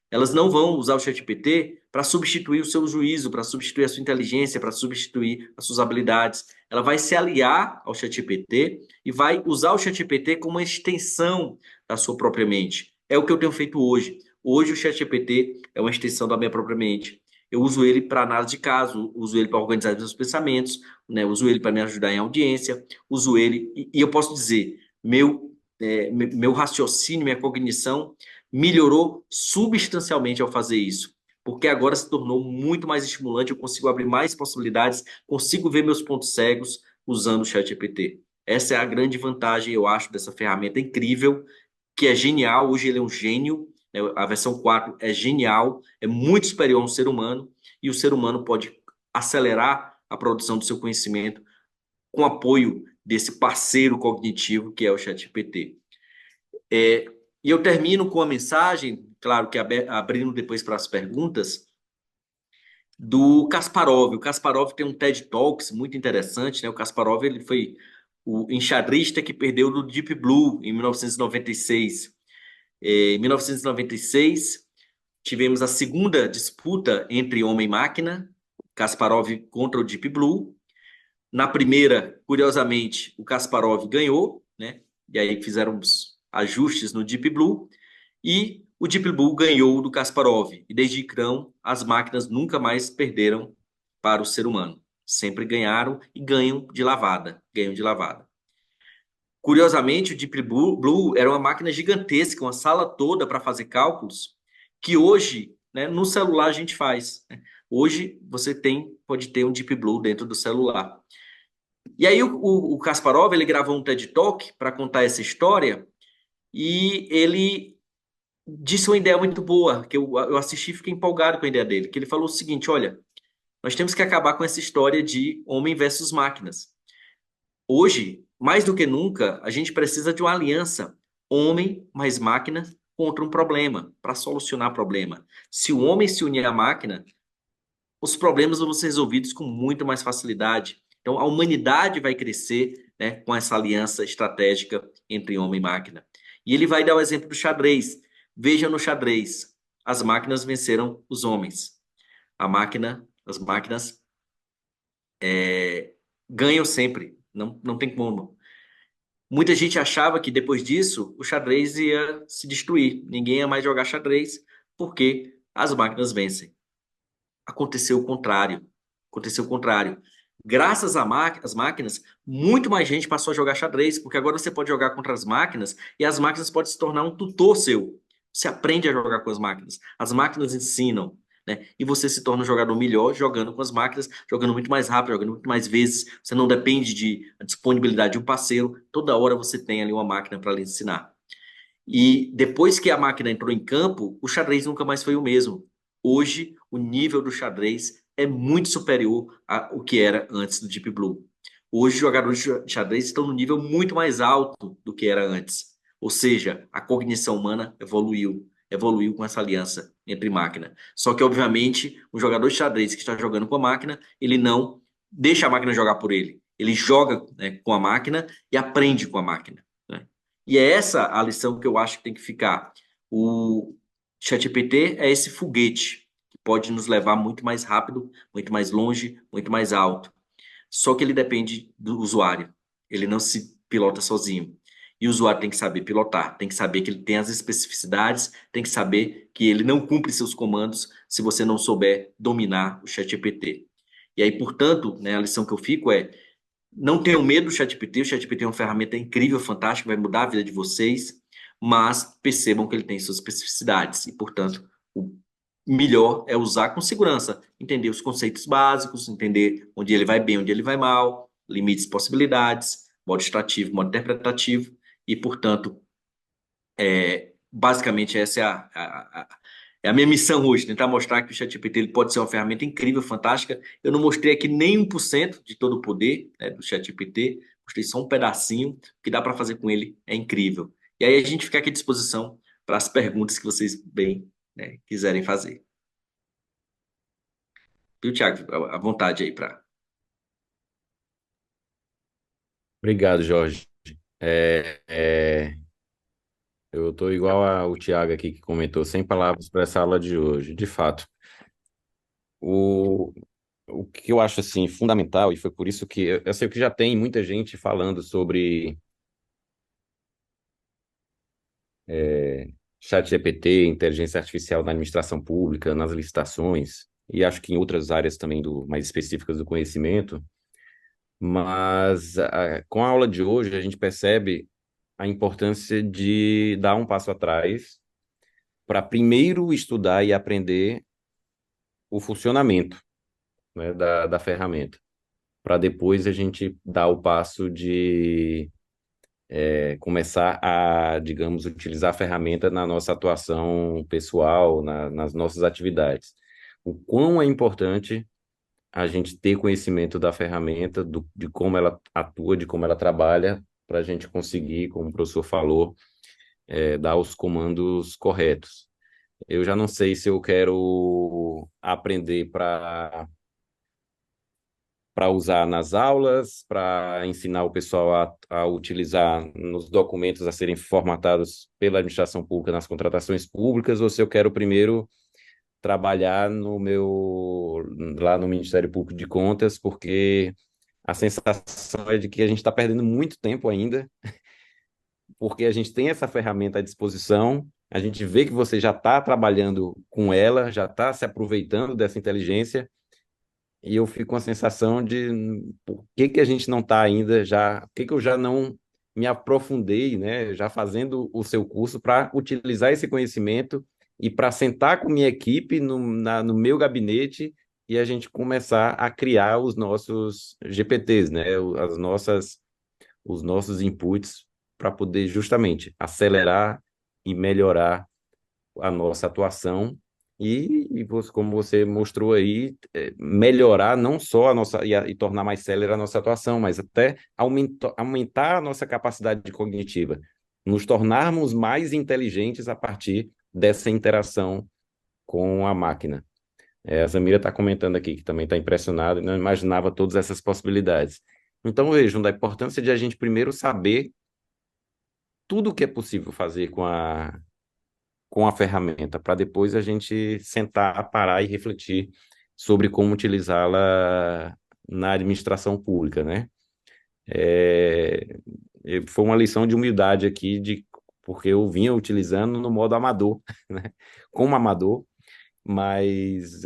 Elas não vão usar o ChatGPT para substituir o seu juízo, para substituir a sua inteligência, para substituir as suas habilidades. Ela vai se aliar ao ChatGPT e vai usar o ChatGPT como uma extensão da sua própria mente. É o que eu tenho feito hoje. Hoje o ChatGPT é uma extensão da minha própria mente. Eu uso ele para análise de caso, uso ele para organizar meus pensamentos, né? Uso ele para me ajudar em audiência, uso ele e eu posso dizer, meu raciocínio, minha cognição melhorou substancialmente ao fazer isso, porque agora se tornou muito mais estimulante, eu consigo abrir mais possibilidades, consigo ver meus pontos cegos usando o ChatGPT. Essa é a grande vantagem, eu acho, dessa ferramenta incrível, que é genial, hoje ele é um gênio, né? A versão 4 é genial, é muito superior ao ser humano, e o ser humano pode acelerar a produção do seu conhecimento com apoio desse parceiro cognitivo que é o ChatGPT. E eu termino com a mensagem, claro que abrindo depois para as perguntas, do Kasparov. O Kasparov tem um TED Talks muito interessante, né? O Kasparov ele foi o enxadrista que perdeu no Deep Blue em 1996. Em 1996, tivemos a segunda disputa entre homem e máquina, Kasparov contra o Deep Blue. Na primeira, curiosamente, o Kasparov ganhou, né? E aí fizeram os ajustes no Deep Blue e o Deep Blue ganhou do Kasparov. E desde então, as máquinas nunca mais perderam para o ser humano. Sempre ganharam e ganham de lavada. Ganham de lavada. Curiosamente, o Deep Blue era uma máquina gigantesca, uma sala toda para fazer cálculos, que hoje, né, no celular a gente faz, né? Hoje você pode ter um Deep Blue dentro do celular. E aí o Kasparov ele gravou um TED Talk para contar essa história e ele disse uma ideia muito boa, que eu assisti e fiquei empolgado com a ideia dele, que ele falou o seguinte, olha, nós temos que acabar com essa história de homem versus máquinas. Hoje, mais do que nunca, a gente precisa de uma aliança homem mais máquina contra um problema, para solucionar problema. Se o homem se unir à máquina, os problemas vão ser resolvidos com muito mais facilidade. Então, a humanidade vai crescer, né, com essa aliança estratégica entre homem e máquina. E ele vai dar o exemplo do xadrez. Veja no xadrez, as máquinas venceram os homens. As máquinas ganham sempre, não tem como. Muita gente achava que depois disso o xadrez ia se destruir, ninguém ia mais jogar xadrez, porque as máquinas vencem. Aconteceu o contrário. Aconteceu o contrário. Graças às máquinas, muito mais gente passou a jogar xadrez, porque agora você pode jogar contra as máquinas e as máquinas podem se tornar um tutor seu. Você aprende a jogar com as máquinas ensinam, né? E você se torna um jogador melhor jogando com as máquinas, jogando muito mais rápido, jogando muito mais vezes. Você não depende de disponibilidade de um parceiro, toda hora você tem ali uma máquina para lhe ensinar. E depois que a máquina entrou em campo, o xadrez nunca mais foi o mesmo. Hoje, o nível do xadrez é muito superior ao que era antes do Deep Blue. Hoje, os jogadores de xadrez estão no nível muito mais alto do que era antes. Ou seja, a cognição humana evoluiu com essa aliança entre máquina. Só que, obviamente, o jogador de xadrez que está jogando com a máquina, ele não deixa a máquina jogar por ele. Ele joga, né, com a máquina e aprende com a máquina, né? E é essa a lição que eu acho que tem que ficar. O ChatGPT é esse foguete que pode nos levar muito mais rápido, muito mais longe, muito mais alto. Só que ele depende do usuário. Ele não se pilota sozinho. E o usuário tem que saber pilotar, tem que saber que ele tem as especificidades, tem que saber que ele não cumpre seus comandos se você não souber dominar o ChatGPT. E aí, portanto, né, a lição que eu fico é: não tenham medo do ChatGPT. O ChatGPT é uma ferramenta incrível, fantástica, vai mudar a vida de vocês, mas percebam que ele tem suas especificidades e, portanto, o melhor é usar com segurança, entender os conceitos básicos, entender onde ele vai bem, onde ele vai mal, limites, possibilidades, modo extrativo, modo interpretativo, e, portanto, basicamente essa é a minha missão hoje, tentar mostrar que o ChatGPT ele pode ser uma ferramenta incrível, fantástica. Eu não mostrei aqui nem 1% de todo o poder, né, do ChatGPT, mostrei só um pedacinho. O que dá para fazer com ele é incrível. E aí a gente fica aqui à disposição para as perguntas que vocês bem, né, quiserem fazer. Viu, Thiago? À vontade aí para. Obrigado, Jorge. É, é, eu estou igual ao Tiago aqui que comentou, sem palavras para essa aula de hoje. De fato, o, o que eu acho assim fundamental, e foi por isso que eu sei que já tem muita gente falando sobre ChatGPT, inteligência artificial na administração pública, nas licitações, e acho que em outras áreas também mais específicas do conhecimento. Mas com a aula de hoje, a gente percebe a importância de dar um passo atrás para primeiro estudar e aprender o funcionamento, né, da ferramenta, para depois a gente dar o passo de começar a, digamos, utilizar a ferramenta na nossa atuação pessoal, nas nossas atividades. O quão é importante a gente ter conhecimento da ferramenta, de como ela atua, de como ela trabalha, para a gente conseguir, como o professor falou, dar os comandos corretos. Eu já não sei se eu quero aprender para usar nas aulas, para ensinar o pessoal a utilizar nos documentos a serem formatados pela administração pública nas contratações públicas, ou se eu quero primeiro trabalhar lá no Ministério Público de Contas, porque a sensação é de que a gente está perdendo muito tempo ainda, porque a gente tem essa ferramenta à disposição, a gente vê que você já está trabalhando com ela, já está se aproveitando dessa inteligência, e eu fico com a sensação de por que que a gente não está ainda já, por que que eu já não me aprofundei, né, já fazendo o seu curso para utilizar esse conhecimento e para sentar com minha equipe no meu gabinete e a gente começar a criar os nossos GPTs, né, os nossos inputs para poder justamente acelerar e melhorar a nossa atuação como você mostrou aí, melhorar não só a nossa e tornar mais célere a nossa atuação, mas até aumentar a nossa capacidade cognitiva, nos tornarmos mais inteligentes a partir dessa interação com a máquina. A Zamira está comentando aqui que também está impressionada e não imaginava todas essas possibilidades. Então vejam da importância de a gente primeiro saber tudo o que é possível fazer com a ferramenta, para depois a gente sentar, parar e refletir sobre como utilizá-la na administração pública, né? É, foi uma lição de humildade aqui, porque eu vinha utilizando no modo amador, né? Como amador, mas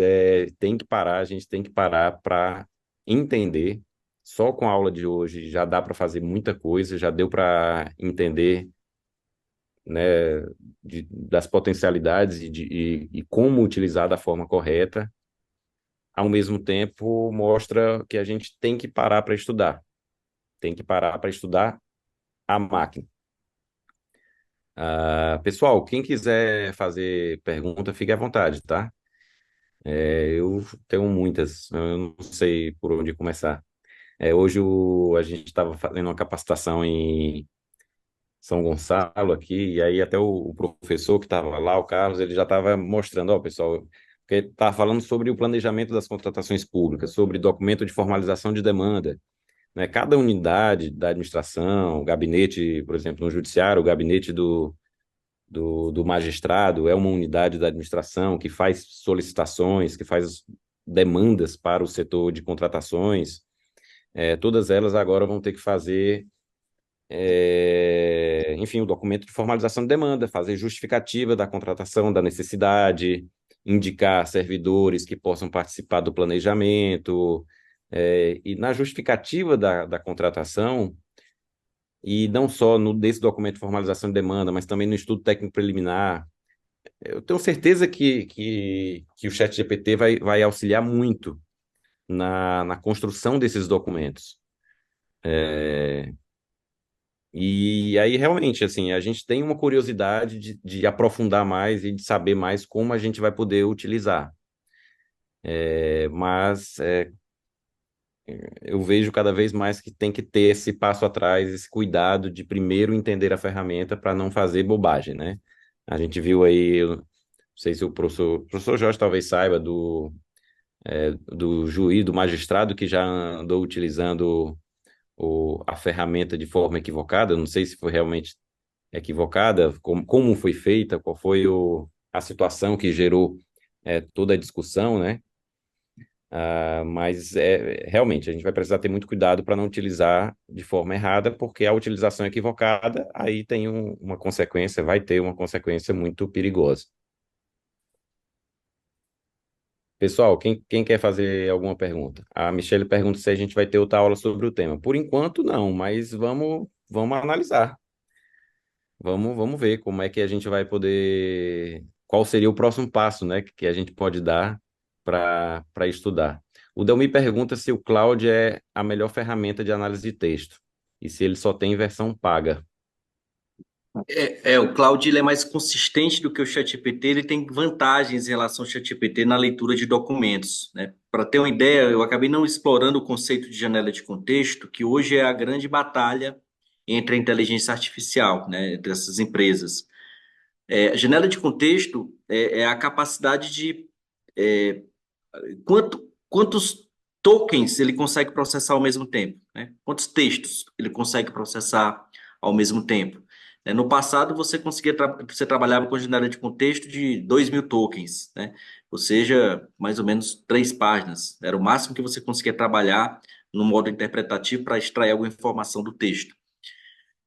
tem que parar, a gente tem que parar para entender. Só com a aula de hoje já dá para fazer muita coisa, já deu para entender, né, das potencialidades e como utilizar da forma correta, ao mesmo tempo mostra que a gente tem que parar para estudar, tem que parar para estudar a máquina. Pessoal, quem quiser fazer pergunta, fique à vontade, tá? Eu tenho muitas, eu não sei por onde começar. Hoje a gente estava fazendo uma capacitação em São Gonçalo aqui, e aí até o professor que estava lá, o Carlos, ele já estava mostrando, ó, pessoal, porque estava falando sobre o planejamento das contratações públicas, sobre documento de formalização de demanda, né? Cada unidade da administração, o gabinete, por exemplo, no judiciário, o gabinete do magistrado é uma unidade da administração que faz solicitações, que faz demandas para o setor de contratações. Todas elas agora vão ter que fazer enfim, o documento de formalização de demanda, fazer justificativa da contratação, da necessidade, indicar servidores que possam participar do planejamento, e na justificativa da contratação, e não só desse documento de formalização de demanda, mas também no estudo técnico preliminar. Eu tenho certeza que o ChatGPT vai auxiliar muito na construção desses documentos. E aí, realmente, assim, a gente tem uma curiosidade de aprofundar mais e de saber mais como a gente vai poder utilizar. Mas eu vejo cada vez mais que tem que ter esse passo atrás, esse cuidado de primeiro entender a ferramenta para não fazer bobagem, né? A gente viu aí, eu não sei se o professor Jorge talvez saiba do juiz, do magistrado que já andou utilizando a ferramenta de forma equivocada. Eu não sei se foi realmente equivocada, como foi feita, qual foi a situação que gerou toda a discussão, né? Mas realmente a gente vai precisar ter muito cuidado para não utilizar de forma errada, porque a utilização equivocada aí tem uma consequência, vai ter uma consequência muito perigosa. Pessoal, quem quer fazer alguma pergunta? A Michelle pergunta se a gente vai ter outra aula sobre o tema. Por enquanto, não, mas vamos analisar. Vamos ver como é que a gente vai poder. Qual seria o próximo passo, né, que a gente pode dar para estudar. O Delmi pergunta se o Cloud é a melhor ferramenta de análise de texto e se ele só tem versão paga. O Claude ele é mais consistente do que o ChatGPT, ele tem vantagens em relação ao ChatGPT na leitura de documentos, né? Para ter uma ideia, eu acabei não explorando o conceito de janela de contexto, que hoje é a grande batalha entre a inteligência artificial, né, entre essas empresas. A janela de contexto é a capacidade de é, quantos tokens ele consegue processar ao mesmo tempo, né? Quantos textos ele consegue processar ao mesmo tempo. No passado, você trabalhava com janela de contexto de 2.000 tokens, né? Ou seja, mais ou menos 3 páginas. Era o máximo que você conseguia trabalhar no modo interpretativo para extrair alguma informação do texto.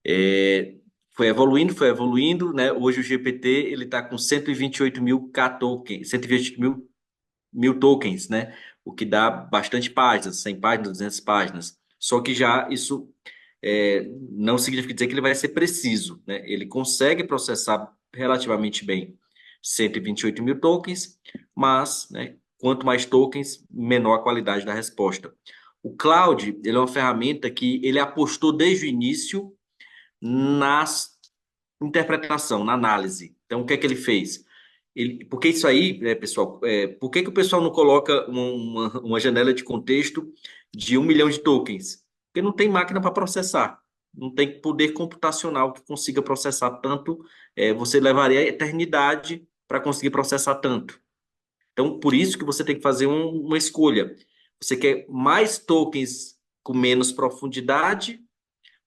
É, foi evoluindo, né? Hoje o GPT ele está com 128 mil K tokens, 128 mil tokens, né? O que dá bastante páginas, 100 páginas, 200 páginas. Só que já isso não significa dizer que ele vai ser preciso, né? Ele consegue processar relativamente bem 128 mil tokens, mas, né, quanto mais tokens, menor a qualidade da resposta. O Cloud, ele é uma ferramenta que ele apostou desde o início na interpretação, na análise. Então, o que é que ele fez? Porque isso aí, pessoal, por que que o pessoal não coloca uma janela de contexto de 1 milhão de tokens? Porque não tem máquina para processar, não tem poder computacional que consiga processar tanto, você levaria a eternidade para conseguir processar tanto. Então, por isso que você tem que fazer uma escolha. Você quer mais tokens com menos profundidade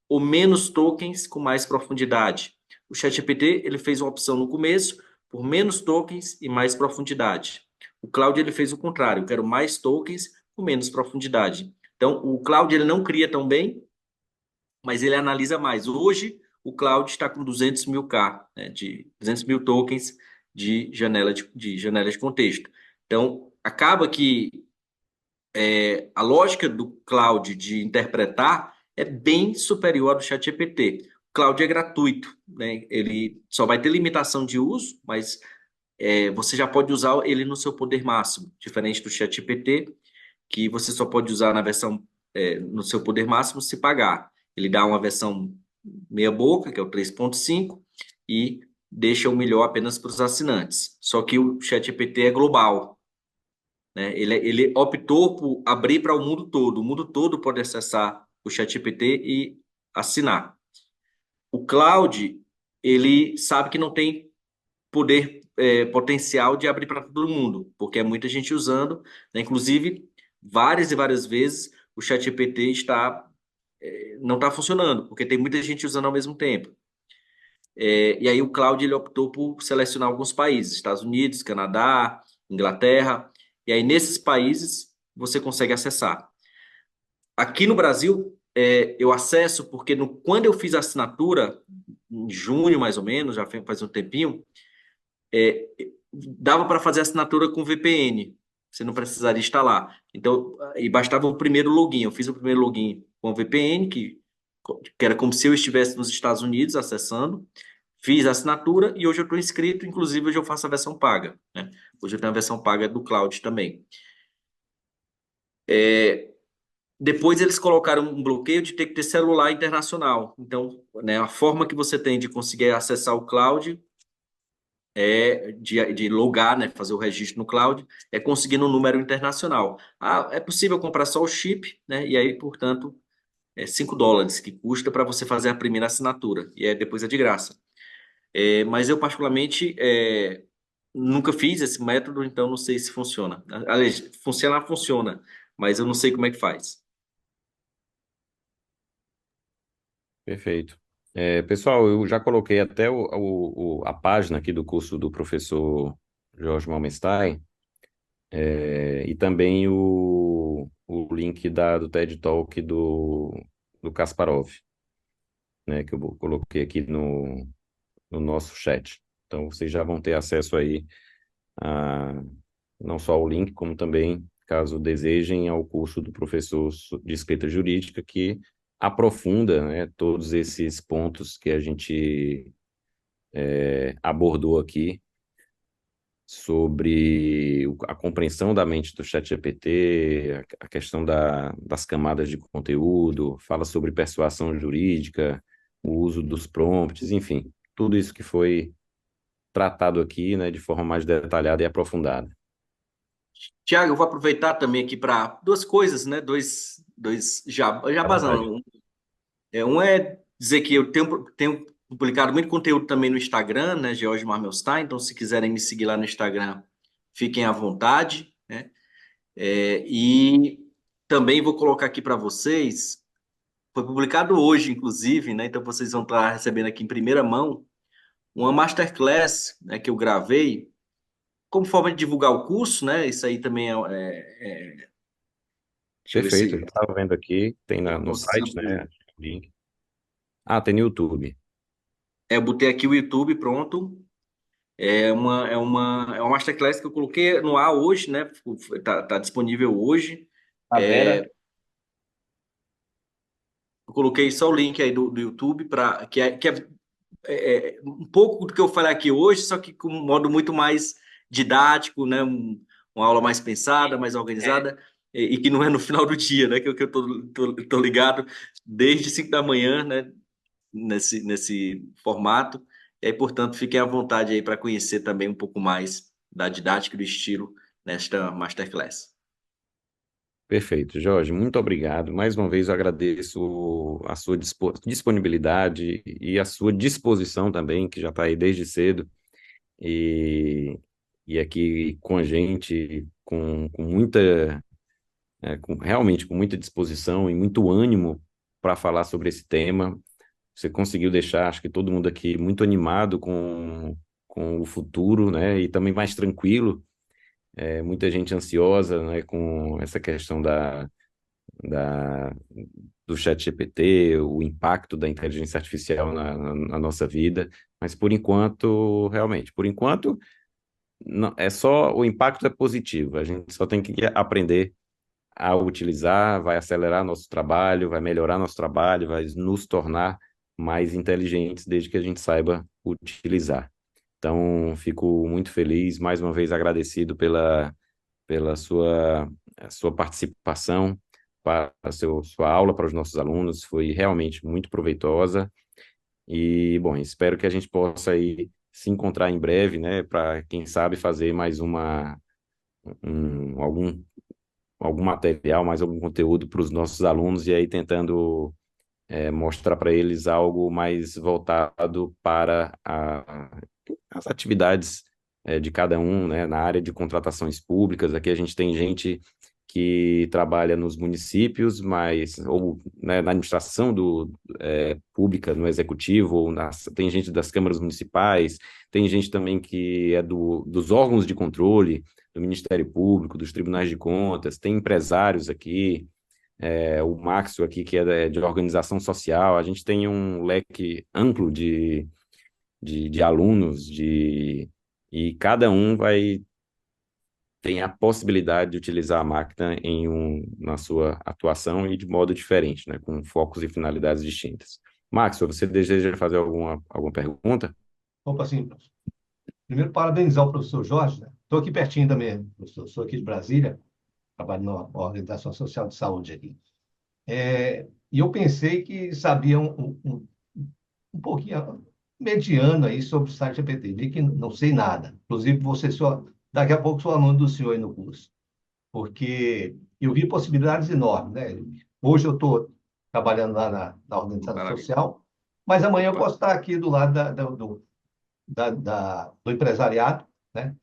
ou menos tokens com mais profundidade? O ChatGPT ele fez uma opção no começo por menos tokens e mais profundidade. O Cloud ele fez o contrário, eu quero mais tokens com menos profundidade. Então, o Cloud ele não cria tão bem, mas ele analisa mais. Hoje, o Cloud está com 200 mil K, né, de 200 mil tokens de janela de contexto. Então, acaba que a lógica do Cloud de interpretar é bem superior à do ChatGPT. O Cloud é gratuito, né? Ele só vai ter limitação de uso, mas você já pode usar ele no seu poder máximo, diferente do ChatGPT, que você só pode usar na versão no seu poder máximo se pagar. Ele dá uma versão meia boca, que é o 3.5, e deixa o melhor apenas para os assinantes. Só que o ChatGPT é global, né? Ele optou por abrir para o mundo todo pode acessar o ChatGPT e assinar. O Cloud, ele sabe que não tem poder potencial de abrir para todo mundo, porque é muita gente usando, né? Inclusive, várias e várias vezes o ChatGPT não está funcionando, porque tem muita gente usando ao mesmo tempo. E aí o Cloud ele optou por selecionar alguns países, Estados Unidos, Canadá, Inglaterra, e aí nesses países você consegue acessar. Aqui no Brasil, eu acesso porque quando eu fiz a assinatura, em junho mais ou menos, já faz um tempinho, é, dava para fazer a assinatura com VPN. Você não precisaria instalar. Então, e bastava o primeiro login. Eu fiz o primeiro login com VPN, que era como se eu estivesse nos Estados Unidos acessando. Fiz a assinatura e hoje eu estou inscrito. Inclusive, hoje eu faço a versão paga, né? Hoje eu tenho a versão paga do Cloud também. Depois eles colocaram um bloqueio de ter que ter celular internacional. Então, né, a forma que você tem de conseguir acessar o cloud de logar, né, fazer o registro no cloud, é conseguindo um número internacional. Ah, é possível comprar só o chip, né? E aí, portanto, é US$ 5 que custa para você fazer a primeira assinatura. E aí depois é de graça. Mas eu, particularmente, nunca fiz esse método, então não sei se funciona. Aliás, funcionar, funciona, mas eu não sei como é que faz. Perfeito. Pessoal, eu já coloquei até a página aqui do curso do professor Jorge Malmenstein, e também o link do TED Talk do Kasparov, né, que eu coloquei aqui no nosso chat. Então, vocês já vão ter acesso aí a não só ao link, como também, caso desejem, ao curso do professor de escrita jurídica, que aprofunda, né, todos esses pontos que a gente abordou aqui sobre a compreensão da mente do ChatGPT, a questão das camadas de conteúdo, fala sobre persuasão jurídica, o uso dos prompts, enfim, tudo isso que foi tratado aqui, né, de forma mais detalhada e aprofundada. Tiago, eu vou aproveitar também aqui para duas coisas, né? Dois À jabás, vontade. não. Um é dizer que eu tenho publicado muito conteúdo também no Instagram, né? George Marmelstein. Então, se quiserem me seguir lá no Instagram, fiquem à vontade, né? E também vou colocar aqui para vocês, foi publicado hoje, inclusive, né? Então, vocês vão estar recebendo aqui em primeira mão uma masterclass, né, que eu gravei como forma de divulgar o curso, né? Isso aí também deixa eu ver Perfeito, eu se já estava vendo aqui, tem eu no site, consigo. né, o link. Ah, tem no YouTube. Eu botei aqui o YouTube, pronto. É uma masterclass que eu coloquei no ar hoje, né? Tá disponível hoje. A Vera? Eu coloquei só o link aí do YouTube para que é um pouco do que eu falei aqui hoje, só que com um modo muito mais didático, né? Uma aula mais pensada, mais organizada, e que não é no final do dia, né? Que eu tô ligado desde 5 da manhã, né? Nesse formato. E aí, portanto, fiquem à vontade aí para conhecer também um pouco mais da didática e do estilo nesta masterclass. Perfeito, Jorge, muito obrigado. Mais uma vez eu agradeço a sua disponibilidade e a sua disposição também, que já está aí desde cedo, e, e aqui com a gente, com muita, realmente com muita disposição e muito ânimo para falar sobre esse tema. Você conseguiu deixar, acho que todo mundo aqui muito animado com o futuro, né? E também mais tranquilo. Muita gente ansiosa, né? Com essa questão da, do chat GPT, o impacto da inteligência artificial na nossa vida. Mas por enquanto, realmente, por enquanto, não, é só o impacto é positivo. A gente só tem que aprender a utilizar, vai acelerar nosso trabalho, vai melhorar nosso trabalho, vai nos tornar mais inteligentes desde que a gente saiba utilizar. Então, fico muito feliz, mais uma vez agradecido pela sua participação, para sua aula para os nossos alunos, foi realmente muito proveitosa. E, bom, espero que a gente possa aí se encontrar em breve, né, para, quem sabe, fazer mais algum material, mais algum conteúdo para os nossos alunos e aí tentando mostrar para eles algo mais voltado para as atividades de cada um, né, na área de contratações públicas. Aqui a gente tem gente que trabalha nos municípios, mas ou né, na administração pública, no executivo, tem gente das câmaras municipais, tem gente também que é dos órgãos de controle, do Ministério Público, dos tribunais de contas, tem empresários aqui, o Maxo aqui, que é de organização social. A gente tem um leque amplo de alunos, e cada um tem a possibilidade de utilizar a máquina na sua atuação e de modo diferente, né, com focos e finalidades distintas. Maxo, você deseja fazer alguma pergunta? Opa, sim. Primeiro, parabenizar o professor Jorge, né? Estou aqui pertinho também, professor. Sou aqui de Brasília, trabalho numa organização social de saúde aqui. E eu pensei que sabia um pouquinho mediano aí sobre o site GPT. Vi que não sei nada. Inclusive, daqui a pouco sou aluno do senhor aí no curso, porque eu vi possibilidades enormes, né? Hoje eu estou trabalhando lá na organização Maravilha. social, mas amanhã eu Opa, posso estar aqui do lado do empresariado, né?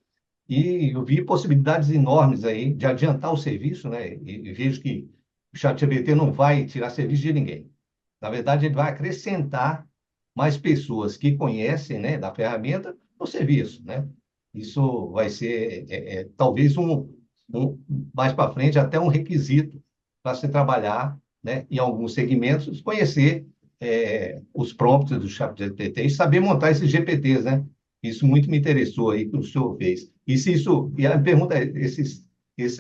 E eu vi possibilidades enormes aí de adiantar o serviço, né? E vejo que o ChatGPT não vai tirar serviço de ninguém. Na verdade, ele vai acrescentar mais pessoas que conhecem, né, da ferramenta no serviço, né? Isso vai ser, talvez, mais para frente, até um requisito para se trabalhar, né, em alguns segmentos, conhecer os prompts do ChatGPT e saber montar esses GPTs, né? Isso muito me interessou aí que o senhor fez. E a pergunta é,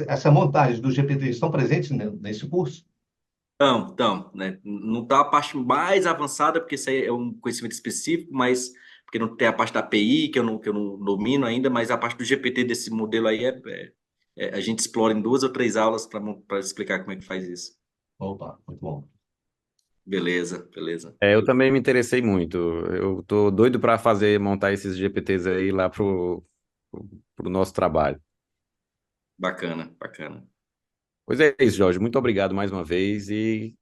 essa montagem dos GPTs estão presentes nesse curso? então, né? Não está a parte mais avançada, porque isso aí é um conhecimento específico, mas porque não tem a parte da API, que eu não domino ainda, mas a parte do GPT desse modelo aí a gente explora em 2 ou 3 aulas para explicar como é que faz isso. Opa, muito bom. Beleza, beleza. Eu também me interessei muito. Eu tô doido para montar esses GPTs aí lá pro nosso trabalho. Bacana, bacana. Pois é isso, Jorge. Muito obrigado mais uma vez e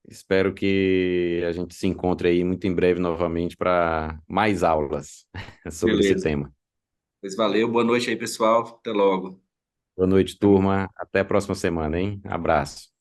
espero que a gente se encontre aí muito em breve novamente para mais aulas sobre esse Beleza. tema. Pois valeu, boa noite aí, pessoal. Até logo. Boa noite, Até mais. turma. Até a próxima semana, hein? Abraço.